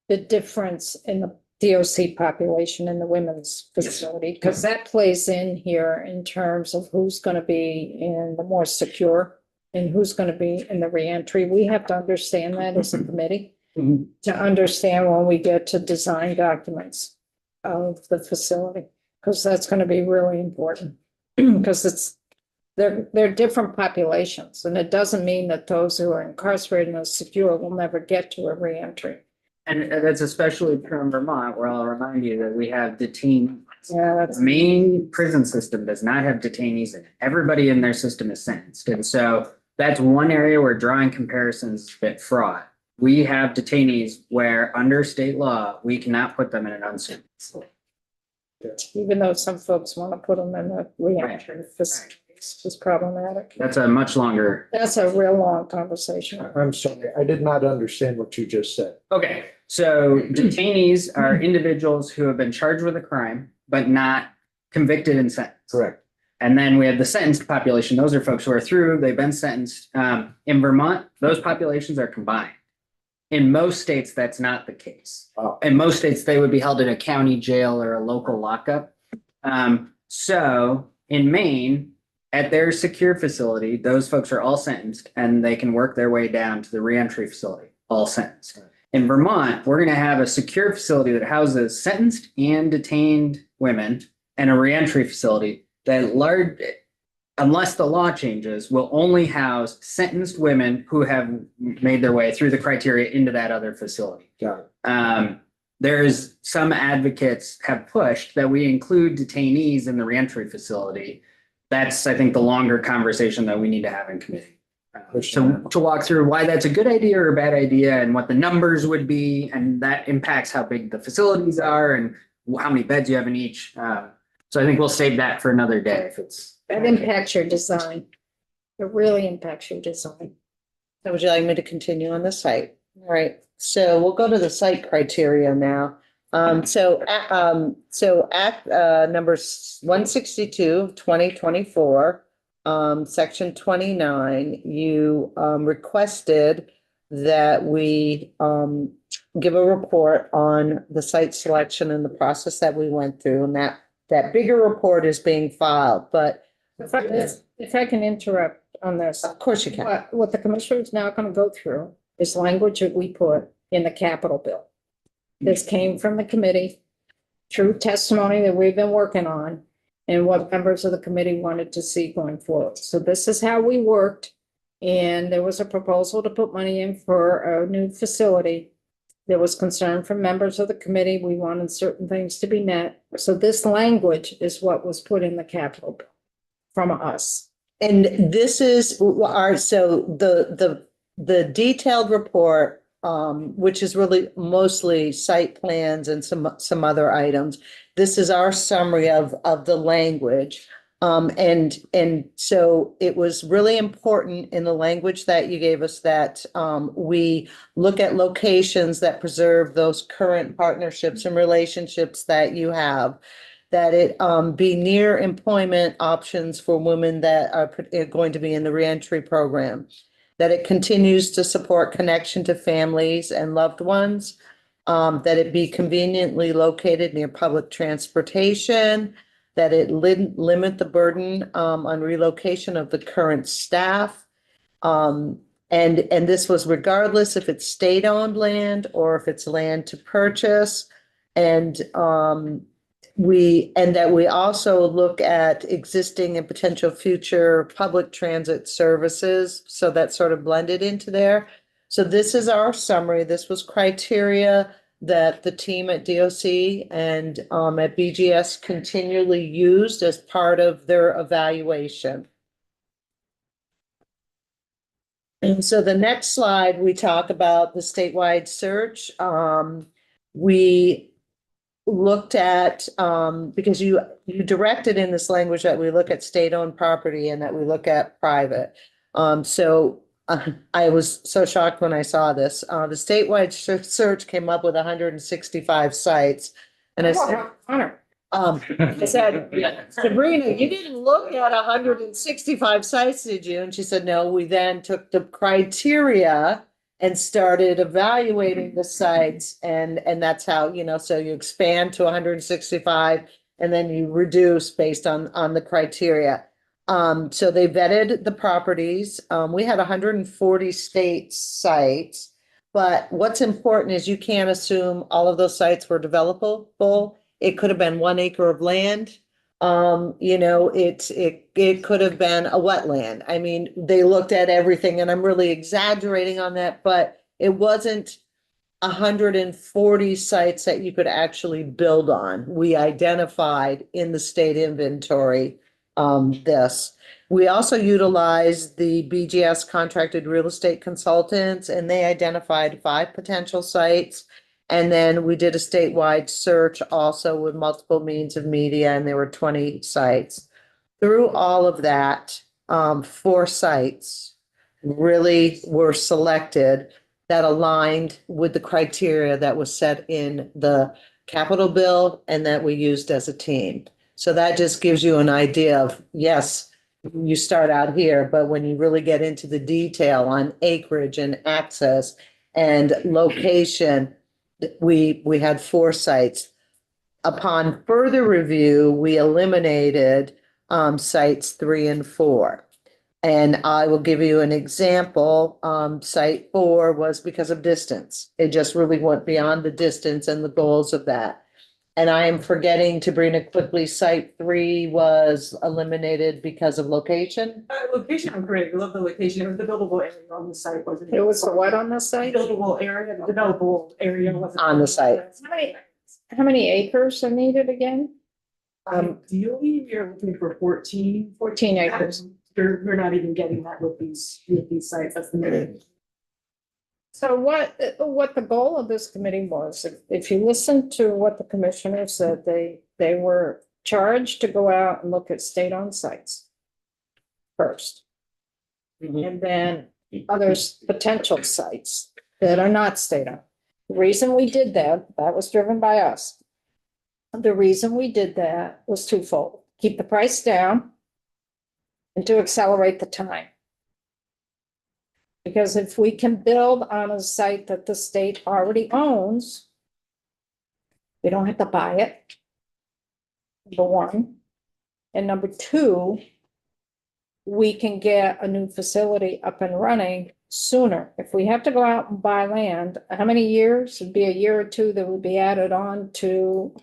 the difference in the DOC population in the women's facility, because that plays in here in terms of who's going to be in the more secure and who's going to be in the reentry. We have to understand that as a committee to understand when we get to design documents of the facility, because that's going to be really important because they're different populations, and it doesn't mean that those who are incarcerated and secure will never get to a reentry. And that's especially true in Vermont, where I'll remind you that we have detainees. Yeah, that's The main prison system does not have detainees in it. Everybody in their system is sentenced. And so that's one area where drawing comparisons is a bit fraught. We have detainees where under state law, we cannot put them in an unsupervised facility. even though some folks want to put them in a reentry facility, it's just problematic. That's a much longer. That's a real long conversation. I'm sorry, I did not understand what you just said. Okay, so detainees are individuals who have been charged with a crime, but not convicted and sentenced. Correct. And then we have the sentenced population. Those are folks who are through, they've been sentenced. In Vermont, those populations are combined. In most states, that's not the case. Wow. In most states, they would be held in a county jail or a local lockup. So in Maine, at their secure facility, those folks are all sentenced and they can work their way down to the reentry facility, all sentenced. In Vermont, we're going to have a secure facility that houses sentenced and detained women and a reentry facility that unless the law changes, will only house sentenced women who have made their way through the criteria into that other facility. Got it. There's some advocates have pushed that we include detainees in the reentry facility. That's, I think, the longer conversation that we need to have in committee. To walk through why that's a good idea or a bad idea and what the numbers would be, and that impacts how big the facilities are and how many beds you have in each. So I think we'll save that for another day if it's. That impacts your design. It really impacts your design. So would you like me to continue on the site? All right, so we'll go to the site criteria now. So Act number 162, 2024, section 29, you requested that we give a report on the site selection and the process that we went through, and that bigger report is being filed, but If I can interrupt on this. of course you can. What the commissioner is now gonna go through is language that we put in the capital bill. This came from the committee, true testimony that we've been working on, and what members of the committee wanted to see going forward. So this is how we worked. And there was a proposal to put money in for a new facility. There was concern from members of the committee. We wanted certain things to be met. So this language is what was put in the capital bill from us. And this is so the detailed report, which is really mostly site plans and some other items. This is our summary of the language. And so it was really important in the language that you gave us that we look at locations that preserve those current partnerships and relationships that you have, that it be near employment options for women that are going to be in the reentry program, that it continues to support connection to families and loved ones, that it be conveniently located near public transportation, that it limit the burden on relocation of the current staff. And this was regardless if it's state-owned land or if it's land to purchase. And that we also look at existing and potential future public transit services. So that's sort of blended into there. So this is our summary. This was criteria that the team at DOC and at BGS continually used as part of their evaluation. And so the next slide, we talk about the statewide search. We looked at, because you directed in this language that we look at state-owned property and that we look at private. I was so shocked when I saw this. The statewide search came up with 165 sites. And I said, Honor. I said, Sabrina, you didn't look at 165 sites, did you? And she said, no. We then took the criteria and started evaluating the sites. And that's how, so you expand to 165 and then you reduce based on the criteria. So they vetted the properties. We had 140 state sites, but what's important is you can't assume all of those sites were developable. It could have been 1 acre of land. It could have been a wetland. I mean, they looked at everything, and I'm really exaggerating on that, but it wasn't 140 sites that you could actually build on. We identified in the state inventory this. We also utilized the BGS contracted real estate consultants, and they identified 5 potential sites. And then we did a statewide search also with multiple means of media, and there were 20 sites. Through all of that, 4 sites really were selected that aligned with the criteria that was set in the capital bill and that we used as a team. So that just gives you an idea of, yes, you start out here, but when you really get into the detail on acreage and access and location, we had 4 sites. Upon further review, we eliminated sites 3 and 4. And I will give you an example. Site 4 was because of distance. It just really went beyond the distance and the goals of that. And I am forgetting to bring it quickly. Site 3 was eliminated because of location. Location, I'm correct. I love the location. It was the buildable area on the site, wasn't it? It was the what on the site? Buildable area, the developable area wasn't. On the site. How many acres are needed again? Ideally, we are looking for 14. 14 acres. We're not even getting that with these sites. That's the minimum. So what the goal of this committee was, if you listen to what the commissioner said, they were charged to go out and look at state-owned sites first. And then other potential sites that are not state-owned. The reason we did that was driven by us. The reason we did that was twofold: keep the price down and to accelerate the time. Because if we can build on a site that the state already owns, we don't have to buy it, number one. And number two, we can get a new facility up and running sooner. If we have to go out and buy land, how many years? It'd be a year or two that would be added on to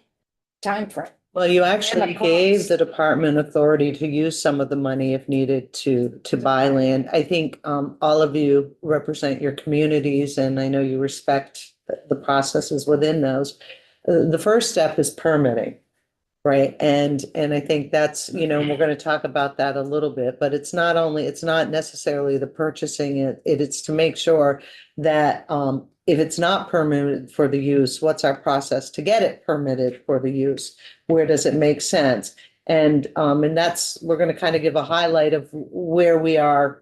timeframe. Well, you actually And the gave cost. the department authority to use some of the money if needed to buy land. I think all of you represent your communities and I know you respect the processes within those. The first step is permitting, right? And I think that's, you know, we're going to talk about that a little bit, but it's not necessarily the purchasing it's to make sure that if it's not permitted for the use, what's our process to get it permitted for the use? Where does it make sense? And that's, we're going to kind of give a highlight of where we are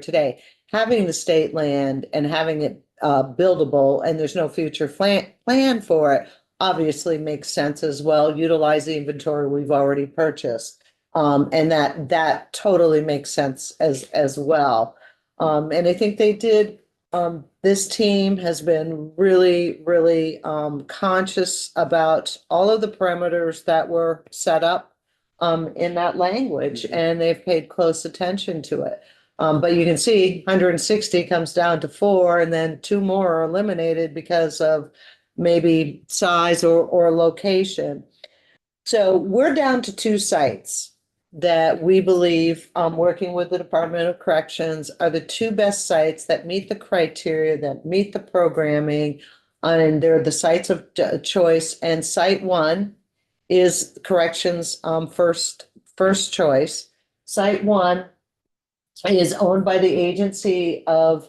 today. Having the state land and having it buildable and there's no future plan for it, obviously makes sense as well. Utilize the inventory we've already purchased. And that totally makes sense as well. And I think they did, this team has been really, really conscious about all of the parameters that were set up in that language, and they've paid close attention to it. But you can see 160 comes down to 4, and then 2 more are eliminated because of maybe size or location. So we're down to 2 sites that we believe, working with the Department of Corrections, are the 2 best sites that meet the criteria, that meet the programming, and they're the sites of choice. And site 1 is Corrections first choice. Site 1 is owned by the Agency of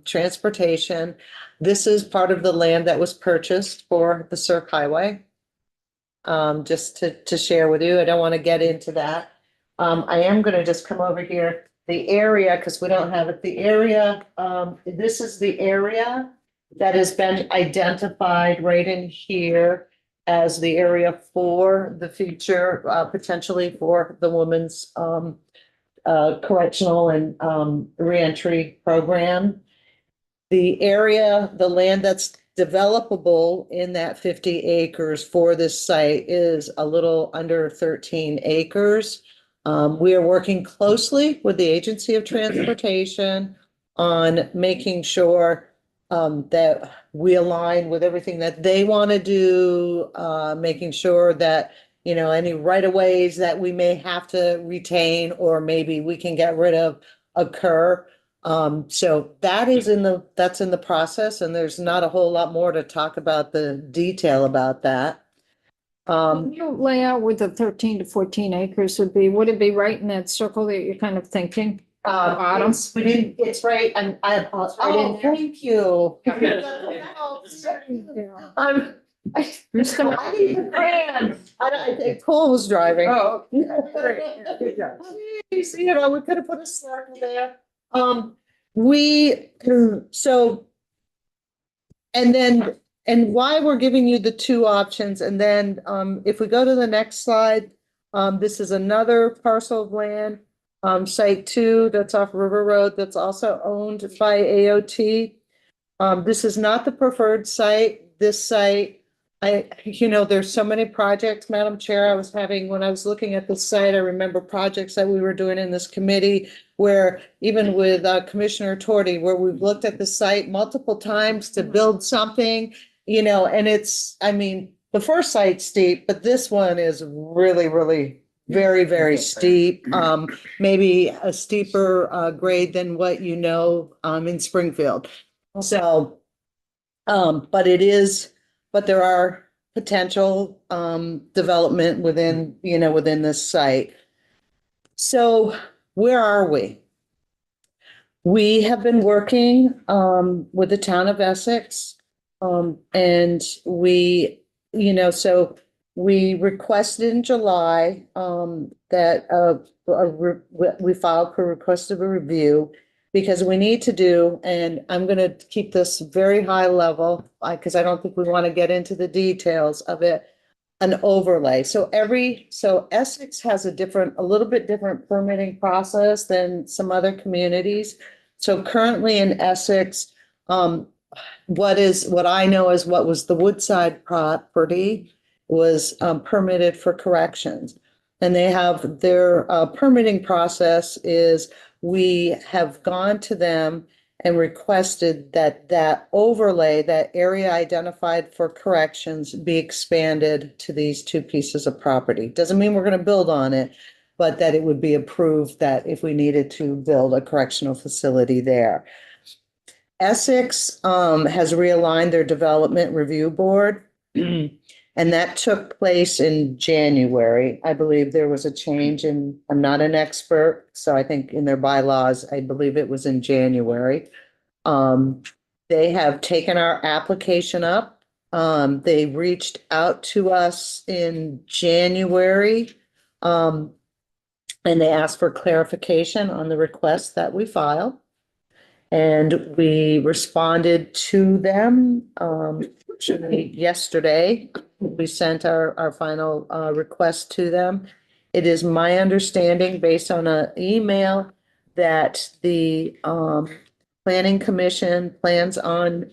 Transportation. This is part of the land that was purchased for the Cirque Highway. Just to share with you, I don't want to get into that. I am going to just come over here. The area, because we don't have it, the area, this is the area that has been identified right in here as the area for the future, potentially for the women's correctional and reentry program. The area, the land that's developable in that 50 acres for this site is a little under 13 acres. We are working closely with the Agency of Transportation on making sure that we align with everything that they want to do, making sure that, you know, any right-of-ways that we may have to retain or maybe we can get rid of occur. So that's in the process, and there's not a whole lot more to talk about the detail about that. Can you lay out where the 13 to 14 acres would be? Would it be right in that circle that you're kind of thinking? Bottom? It's right, and right in oh, there. thank you. Mr. I need a friend. I think Cole was driving. Oh, You know, we could have put a circle there. And why we're giving you the 2 options, and then, if we go to the next slide, this is another parcel of land, site 2, that's off River Road, that's also owned by AOT. This is not the preferred site. This site, there's so many projects, Madam Chair, when I was looking at this site, I remember projects that we were doing in this committee where even with Commissioner Torti, where we've looked at the site multiple times to build something, and the first site's steep, but this one is really, really very, very steep. Maybe a steeper grade than what in Springfield. So, but there are potential development within this site. So where are we? We have been working with the town of Essex, and we requested in July that we filed for request of a review. because we need to do, and I'm gonna keep this very high level, because I don't think we want to get into the details of it, an overlay. So Essex has a little bit different permitting process than some other communities. So currently in Essex, what I know is what was the Woodside property was permitted for corrections. And they have their permitting process is we have gone to them and requested that that overlay, that area identified for corrections, be expanded to these two pieces of property. Doesn't mean we're going to build on it, but that it would be approved that if we needed to build a correctional facility there. Essex has realigned their development review board. And that took place in January. I believe there was a change in, I'm not an expert, so I think in their bylaws, I believe it was in January. They have taken our application up. They reached out to us in January. And they asked for clarification on the request that we filed. And we responded to them yesterday. We sent our final request to them. It is my understanding, based on an email, that the Planning Commission plans on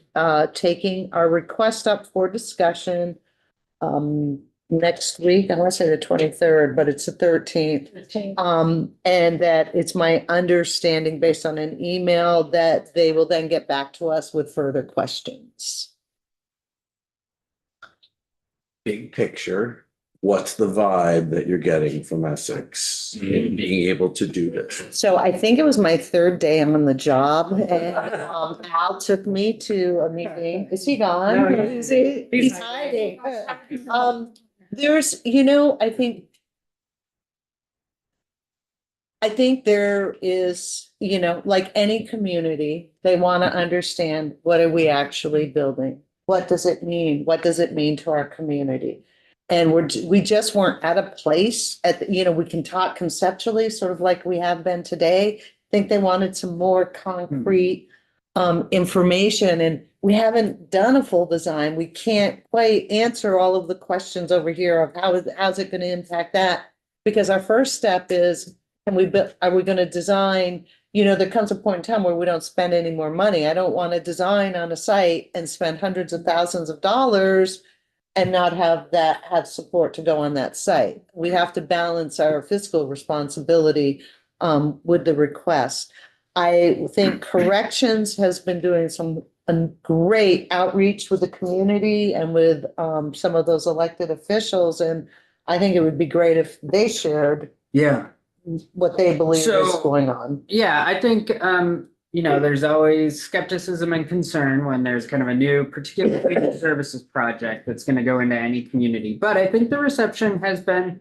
taking our request up for discussion next week. I want to say the 23rd, but it's the 13th. And that it's my understanding, based on an email, that they will then get back to us with further questions. Big picture, what's the vibe that you're getting from Essex in being able to do this? So I think it was my third day on the job, and Al took me to a meeting. Is he gone? No, He's hiding. There's, I think there is, like any community, they want to understand, what are we actually building? What does it mean? What does it mean to our community? And we just weren't at a place we can talk conceptually, sort of like we have been today. I think they wanted some more concrete information, and we haven't done a full design. We can't quite answer all of the questions over here of how's it going to impact that? Because our first step is, are we going to design? There comes a point in time where we don't spend any more money. I don't want to design on a site and spend hundreds of thousands of dollars and not have support to go on that site. We have to balance our fiscal responsibility with the request. I think Corrections has been doing some great outreach with the community and with some of those elected officials. And I think it would be great if they shared what they believe is going on. Yeah, I think, there's always skepticism and concern when there's kind of a new, particularly services project that's going to go into any community. But I think the reception has been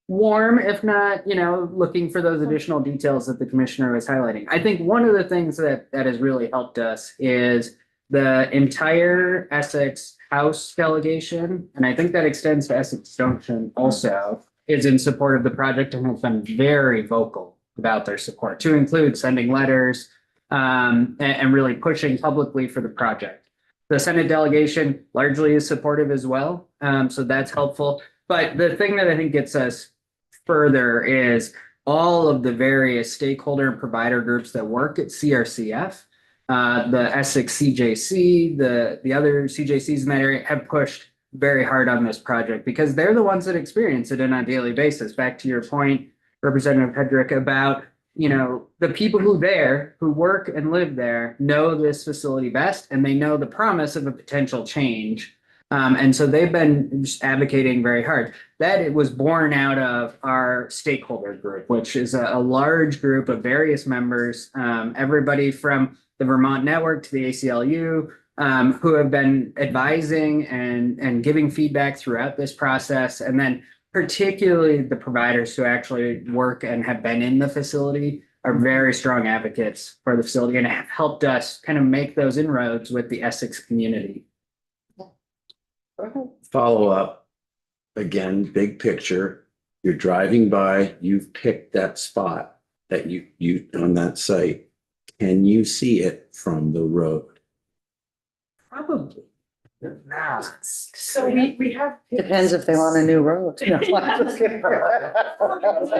warm, if not, looking for those additional details that the commissioner was highlighting. I think one of the things that has really helped us is the entire Essex House delegation, and I think that extends to Essex Junction also, is in support of the project and has been very vocal about their support, to include sending letters and really pushing publicly for the project. The Senate delegation largely is supportive as well, so that's helpful. But the thing that I think gets us further is all of the various stakeholder and provider groups that work at CRCF, the Essex CJC, the other CJCs in that area have pushed very hard on this project because they're the ones that experience it on a daily basis. Back to your point, Representative Hedrick, about the people who work and live there know this facility best, and they know the promise of a potential change. And so they've been just advocating very hard. That it was born out of our stakeholder group, which is a large group of various members, everybody from the Vermont Network to the ACLU, who have been advising and giving feedback throughout this process. And then particularly the providers who actually work and have been in the facility are very strong advocates for the facility and have helped us kind of make those inroads with the Essex community. Follow up, again, big picture. You're driving by, you've picked that spot that you on that site. Can you see it from the road? Probably. So we have. Depends if they want a new road.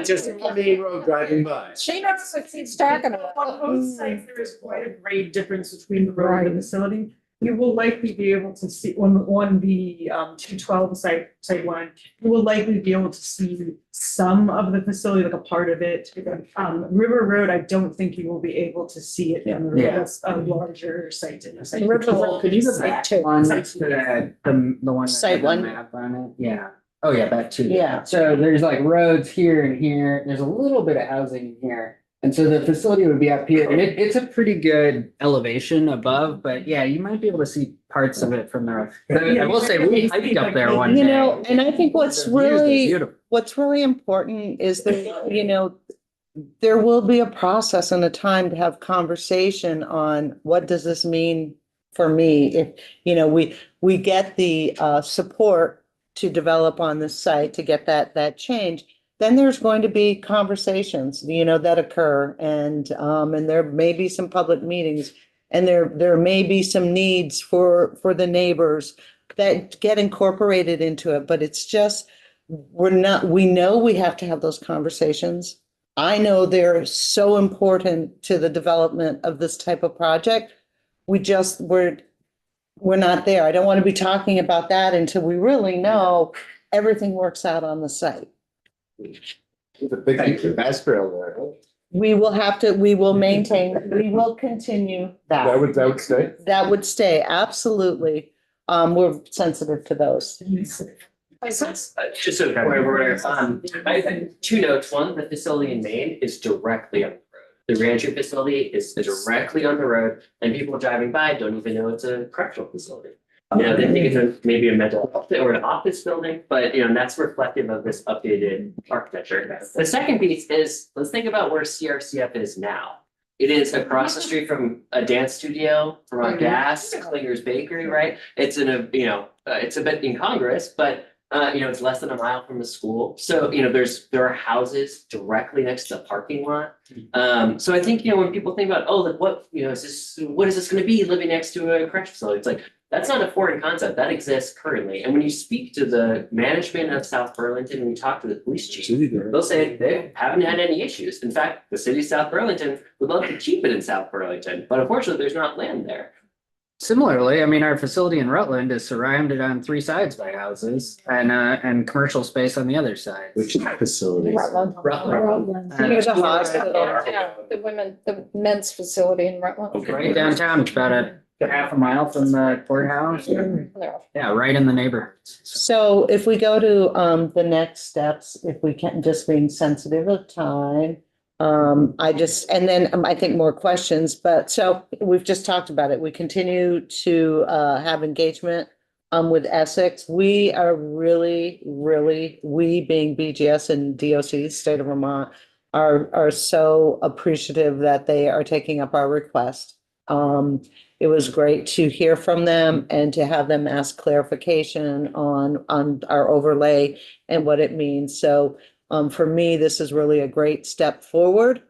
Just a main road driving by. She knows what she's talking about. On both sides, there is quite a great difference between the road and the facility. You will likely be able to see on the 212 site one, you will likely be able to see some of the facility, like a part of it. River Road, I don't think you will be able to see it in the road. Yeah. That's a larger site. River Road. Could you go Site back two. one to the one that Site had the one? map on it? Yeah. Oh, yeah, that too. Yeah. So there's like roads here and here. There's a little bit of housing here. And so the facility would be up here. And it's a pretty good elevation above, but yeah, you might be able to see parts of it from there. I will say, we hiked up there one day. You know, and I think what's The views are really, beautiful. what's really important is that, you know, there will be a process and a time to have conversation on what does this mean for me? If, you know, we get the support to develop on this site to get that change, then there's going to be conversations, you know, that occur and there may be some public meetings and there may be some needs for the neighbors that get incorporated into it, but it's just, we know we have to have those conversations. I know they're so important to the development of this type of project. We're not there. I don't want to be talking about that until we really know everything works out on the site. There's a big mass trail there. We will maintain, we will continue that. That would stay? That would stay, absolutely. We're sensitive to those. Just so we're, two notes. One, the facility in Maine is directly on the road. The Rancho facility is directly on the road, and people driving by don't even know it's a correctional facility. You know, they think it's maybe a mental health or an office building, but you know, and that's reflective of this updated architecture. The second piece is, let's think about where CRCF is now. It is across the street from a dance studio, from a gas, Klinger's Bakery, right? It's in a, you know, it's a bit incongruous, but you know, it's less than a mile from the school. So, you know, there are houses directly next to the parking lot. So I think, you know, when people think about, oh, like what, you know, what is this going to be living next to a correctional facility? It's like, that's not a foreign concept. That exists currently. And when you speak to the management of South Burlington and you talk to the police chief, they'll say they haven't had any issues. In fact, the city of South Burlington would love to keep it in South Burlington, but unfortunately, there's not land there. Similarly, I mean, our facility in Rutland is surrounded on three sides by houses and commercial space on the other side. Which facilities? Rutland. There's a hospital. Yeah, the men's facility in Rutland. Right downtown, it's about a half a mile from the courthouse. Yeah, right in the neighborhood. So if we go to the next steps, if we can, just being sensitive of time. And then I think more questions, but so we've just talked about it. We continue to have engagement with Essex. We are really, we being BGS and DOC, state of Vermont, are so appreciative that they are taking up our request. It was great to hear from them and to have them ask clarification on our overlay and what it means. So for me, this is really a great step forward.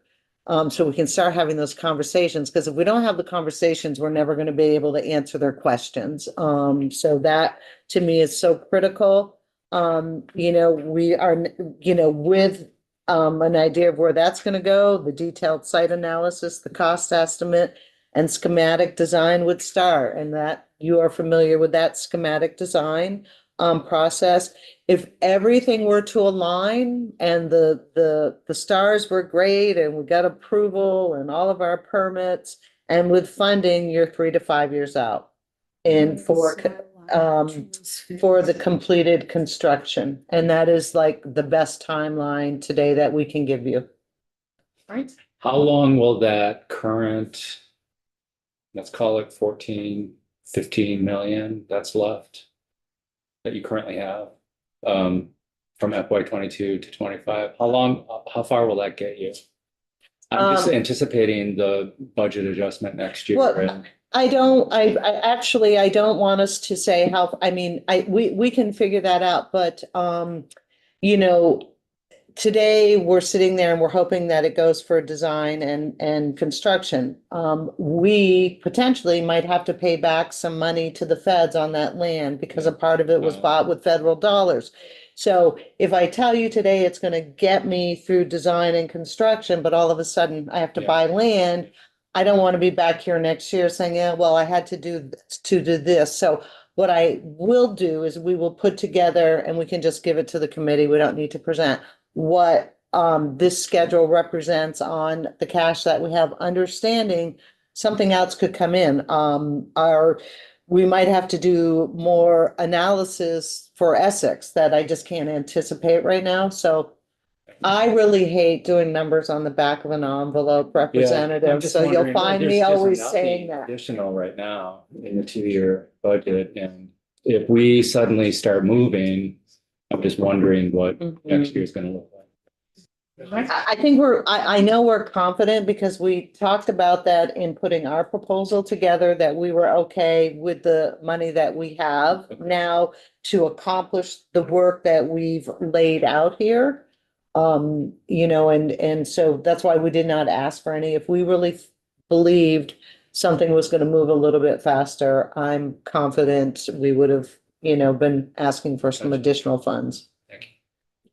So we can start having those conversations, because if we don't have the conversations, we're never going to be able to answer their questions. So that to me is so critical. You know, we are, you know, with an idea of where that's going to go, the detailed site analysis, the cost estimate, and schematic design would start, and that you are familiar with that schematic design process. If everything were to align and the stars were great and we got approval and all of our permits, and with funding, you're 3 to 5 years out. And for the completed construction, and that is like the best timeline today that we can give you. Right. How long will that current, let's call it 14, 15 million that's left that you currently have from FY 22 to 25? How far will that get you? I'm just anticipating the budget adjustment next year. Well, I don't want us to say how, I mean, we can figure that out, but, you know, today we're sitting there and we're hoping that it goes for design and construction. We potentially might have to pay back some money to the feds on that land because a part of it was bought with federal dollars. So if I tell you today it's gonna get me through design and construction, but all of a sudden I have to Yeah. buy land, I don't want to be back here next year saying, yeah, well, I had to do this. So what I will do is we will put together, and we can just give it to the committee, we don't need to present, what this schedule represents on the cash that we have, understanding something else could come in. We might have to do more analysis for Essex that I just can't anticipate right now. So I really hate doing numbers on the back of an envelope, Representative, so you'll find me always saying that. Additional right now in the 2-year budget, and if we suddenly start moving, I'm just wondering what next year is gonna look like. I think I know we're confident because we talked about that in putting our proposal together, that we were okay with the money that we have now to accomplish the work that we've laid out here. You know, and so that's why we did not ask for any. If we really believed something was going to move a little bit faster, I'm confident we would have, you know, been asking for some additional funds.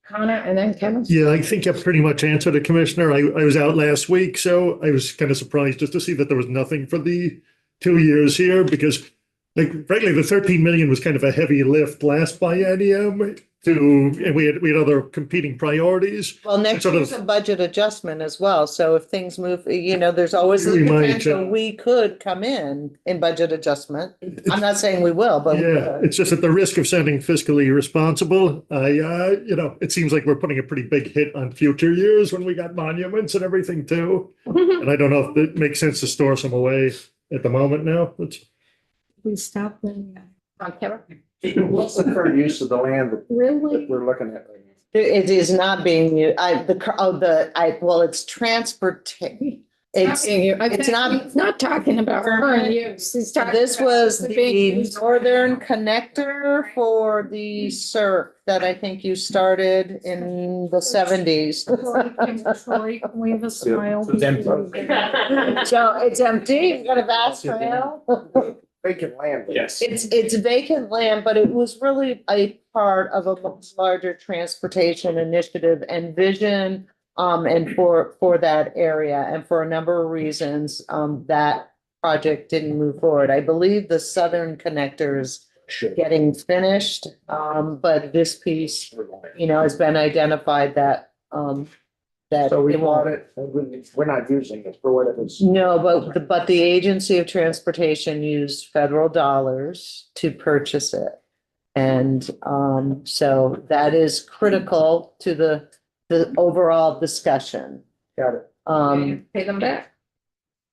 Connor and then Kevin. Yeah, I think you pretty much answered it, Commissioner. I was out last week, so I was kind of surprised just to see that there was nothing for the 2 years here, because like frankly, the 13 million was kind of a heavy lift last biennium and we had other competing priorities. Well, next Sort of- year's a budget adjustment as well, so if things move, you know, there's always the We might, potential we could come in budget adjustment. I'm not saying we will, but we Yeah, could. it's just at the risk of sounding fiscally responsible. You know, it seems like we're putting a pretty big hit on future years when we got monuments and everything too. And I don't know if it makes sense to store some away at the moment now. We stop then. Kevin. What's the current use of the land that Really? we're looking at right now? It is not being used, well, it's transportation. It's not. He's not talking about current use. He's talking. This about was the big the use. northern connector for the CERC that I think you started in the 70s. Troy, can we have a smile? It's empty. So it's empty, you've got a vast trail. Vacant land. Yes. It's vacant land, but it was really a part of a much larger transportation initiative and vision. And for that area, and for a number of reasons, that project didn't move forward. I believe the southern connector is getting finished, but this piece, you know, has been identified that, that. So we it won't- bought it, and we're not using it for what it was. No, but the Agency of Transportation used federal dollars to purchase it. And, so that is critical to the overall discussion. Got it. Pay them back.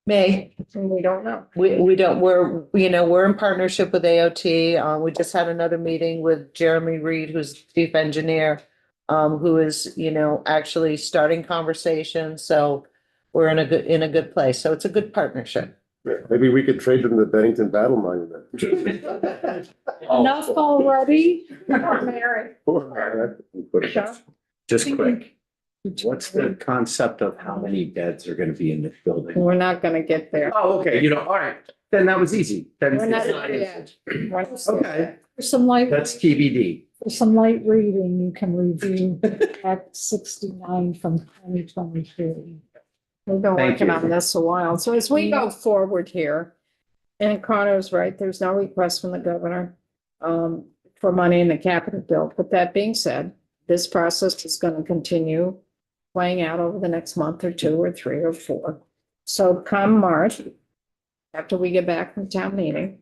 May, We don't know. we don't, we're in partnership with AOT. We just had another meeting with Jeremy Reed, who's chief engineer, who is, you know, actually starting conversations. So we're in a good place. So it's a good partnership. Maybe we could trade them the Bennington Battle Monument. Enough already? Mary. Sean? Just quick. What's the concept of how many beds are gonna be in this building? We're not gonna get there. Oh, okay, you know, all right, then that was easy. Then We're not it's there yet. Okay, For some light, that's TBD. for some light reading, you can review Act 69 from 2023. We've been Thank working you. on this a while. So as we go forward here, and Connor's right, there's no request from the governor for money in the capital bill. But that being said, this process is going to continue playing out over the next month or 2 or 3 or 4. So come March, after we get back from town meeting,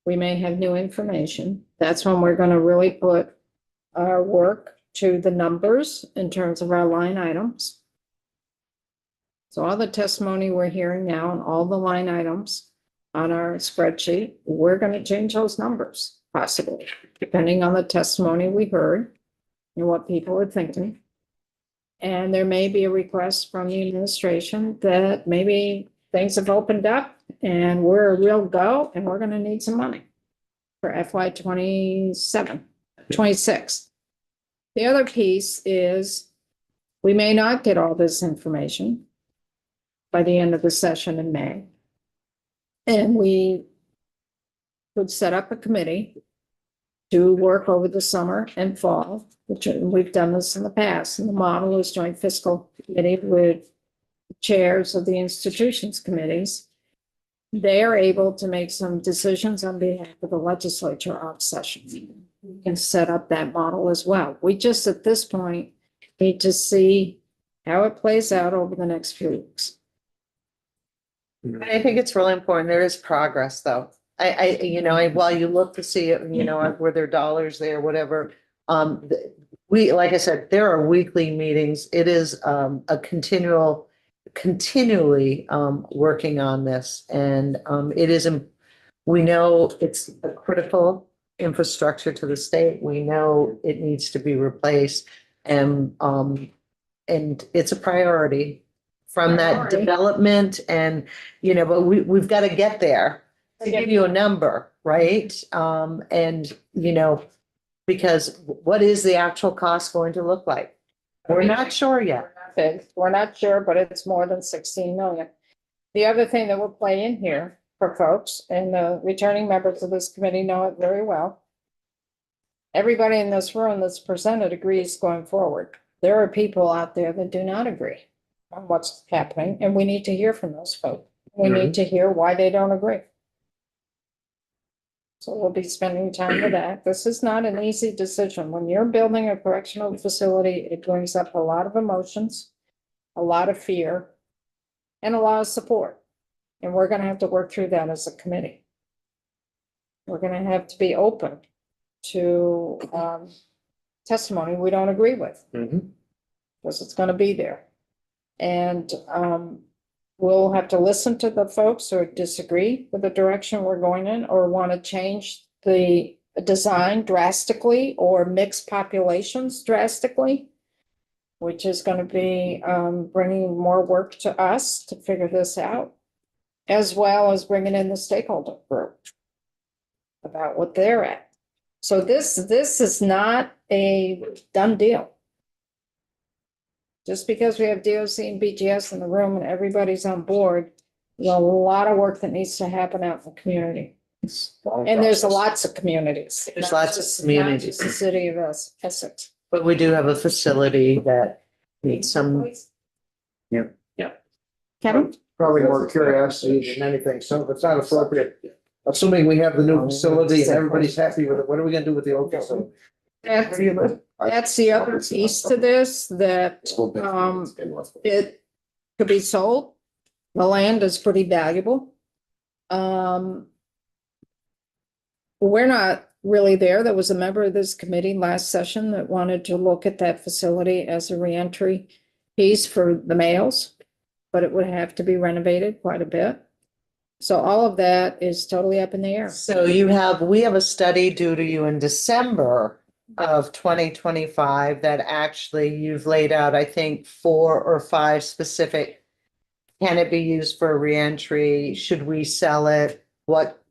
we may have new information. That's when we're going to really put our work to the numbers in terms of our line items. So all the testimony we're hearing now and all the line items on our spreadsheet, we're going to change those numbers possibly, depending on the testimony we heard and what people are thinking. And there may be a request from the administration that maybe things have opened up and we're a real go and we're going to need some money for FY 26. The other piece is We may not get all this information by the end of the session in May. And we would set up a committee to work over the summer and fall, which we've done this in the past. And the model is joint fiscal committee with chairs of the institutions committees. They are able to make some decisions on behalf of the legislature on session. We can set up that model as well. We just, at this point, need to see how it plays out over the next few weeks. And I think it's really important. There is progress, though. While you look to see it, were there dollars there, whatever. Like I said, there are weekly meetings. It is a continually working on this. And it is, we know it's a critical infrastructure to the state. We know it needs to be replaced. And it's a priority from that development and, but we've got to get there to give you a number, right? Because what is the actual cost going to look like? We're not sure yet. We're not sure, but it's more than 16 million. The other thing that will play in here for folks, and the returning members of this committee know it very well. Everybody in this room that's presented agrees going forward. There are people out there that do not agree on what's happening, and we need to hear from those folks. We need to hear why they don't agree. So we'll be spending time with that. This is not an easy decision. When you're building a correctional facility, it brings up a lot of emotions, a lot of fear, and a lot of support. And we're going to have to work through that as a committee. We're going to have to be open to testimony we don't agree with, because it's going to be there. And we'll have to listen to the folks who disagree with the direction we're going in or want to change the design drastically or mix populations drastically, which is going to be bringing more work to us to figure this out, as well as bringing in the stakeholder group about what they're at. So this is not a done deal. Just because we have DOC and BGS in the room and everybody's on board, there's a lot of work that needs to happen out in the community. And there's lots of communities. There's lots of communities. Not just the city of Essex. But we do have a facility that needs some. Kevin? Probably more curiosity than anything. So if it's not appropriate, assuming we have the new facility and everybody's happy with it, what are we gonna do with the old facility? That's the other piece to this, that it could be sold. The land is pretty valuable. We're not really there. There was a member of this committee last session that wanted to look at that facility as a reentry piece for the males, but it would have to be renovated quite a bit. So all of that is totally up in the air. So we have a study due to you in December of 2025 that actually you've laid out, I think, 4 or 5 specific. Can it be used for reentry? Should we sell it? What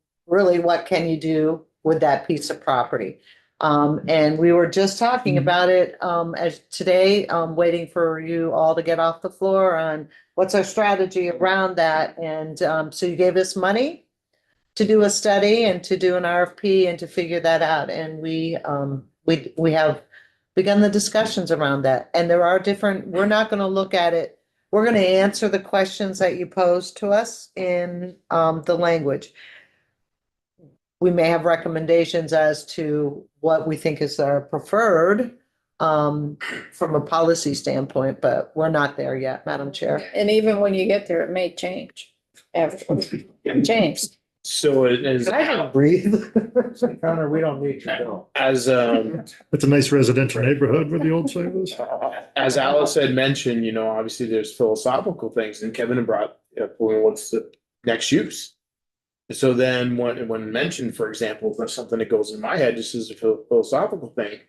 can you do with that piece of property? And we were just talking about it as today, waiting for you all to get off the floor on what's our strategy around that. And so you gave us money to do a study and to do an RFP and to figure that out. And we have begun the discussions around that. And there are we're not going to look at it. We're going to answer the questions that you posed to us in the language. We may have recommendations as to what we think is our preferred from a policy standpoint, but we're not there yet, Madam Chair. And even when you get there, it may change. Change. So it is. I can breathe. Connor, we don't need you. As It's a nice residential neighborhood where the old site was. as Alice had mentioned, obviously there's philosophical things, and Kevin had brought up, well, what's the next use? So then when mentioned, for example, for something that goes in my head, just as a philosophical thing,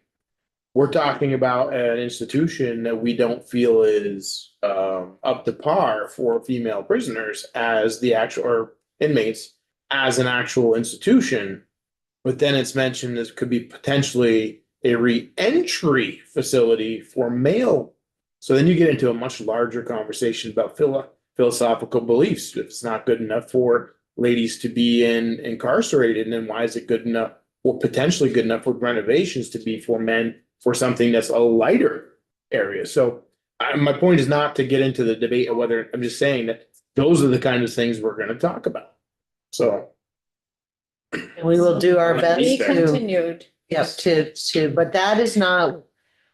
we're talking about an institution that we don't feel is up to par for female prisoners as the actual, or inmates as an actual institution. But then it's mentioned this could be potentially a re-entry facility for male So then you get into a much larger conversation about philosophical beliefs. If it's not good enough for ladies to be incarcerated, then why is it good enough or potentially good enough with renovations to be for men for something that's a lighter area? So my point is not to get into the debate of whether, I'm just saying that those are the kind of things we're going to talk about. So. We will do our best Be to, continued. yes, but that is not,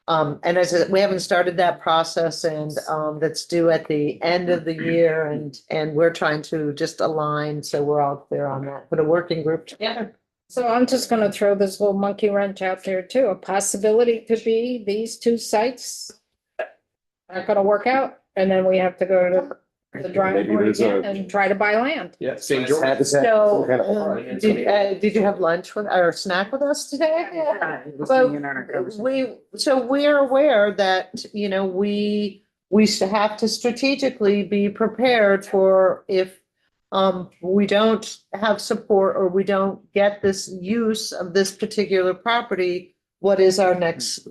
and as we haven't started that process and, that's due at the end of the year and we're trying to just align, so we're all clear on that, put a working group together. So I'm just gonna throw this little monkey wrench out there too. A possibility could be these two sites aren't gonna work out, and then we have to go to the drawing board again and try to buy land. Yeah, St. George. So, did you have lunch with, or snack with us today? We're aware that, you know, we should have to strategically be prepared for if we don't have support or we don't get this use of this particular property, what is our next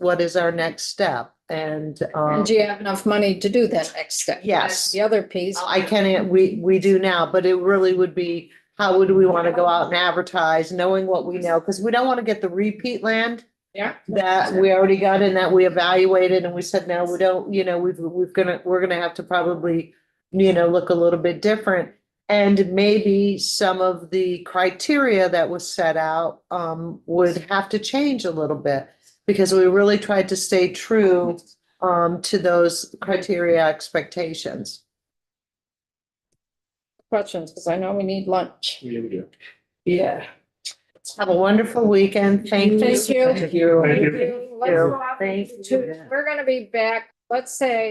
step? And do you have enough money to do that next step? Yes. That's the other piece. I can't, we do now, but it really would be, how would we want to go out and advertise, knowing what we know? Because we don't want to get the repeat land Yeah. that we already got and that we evaluated and we said, no, we don't, you know, we're gonna have to probably, you know, look a little bit different. And maybe some of the criteria that was set out would have to change a little bit. Because we really tried to stay true to those criteria expectations. Questions, because I know we need lunch. Yeah. Have a wonderful weekend. Thank you. Thank you. Thank you. Thank you. Let's go out Thank to- We're gonna be back, let's say,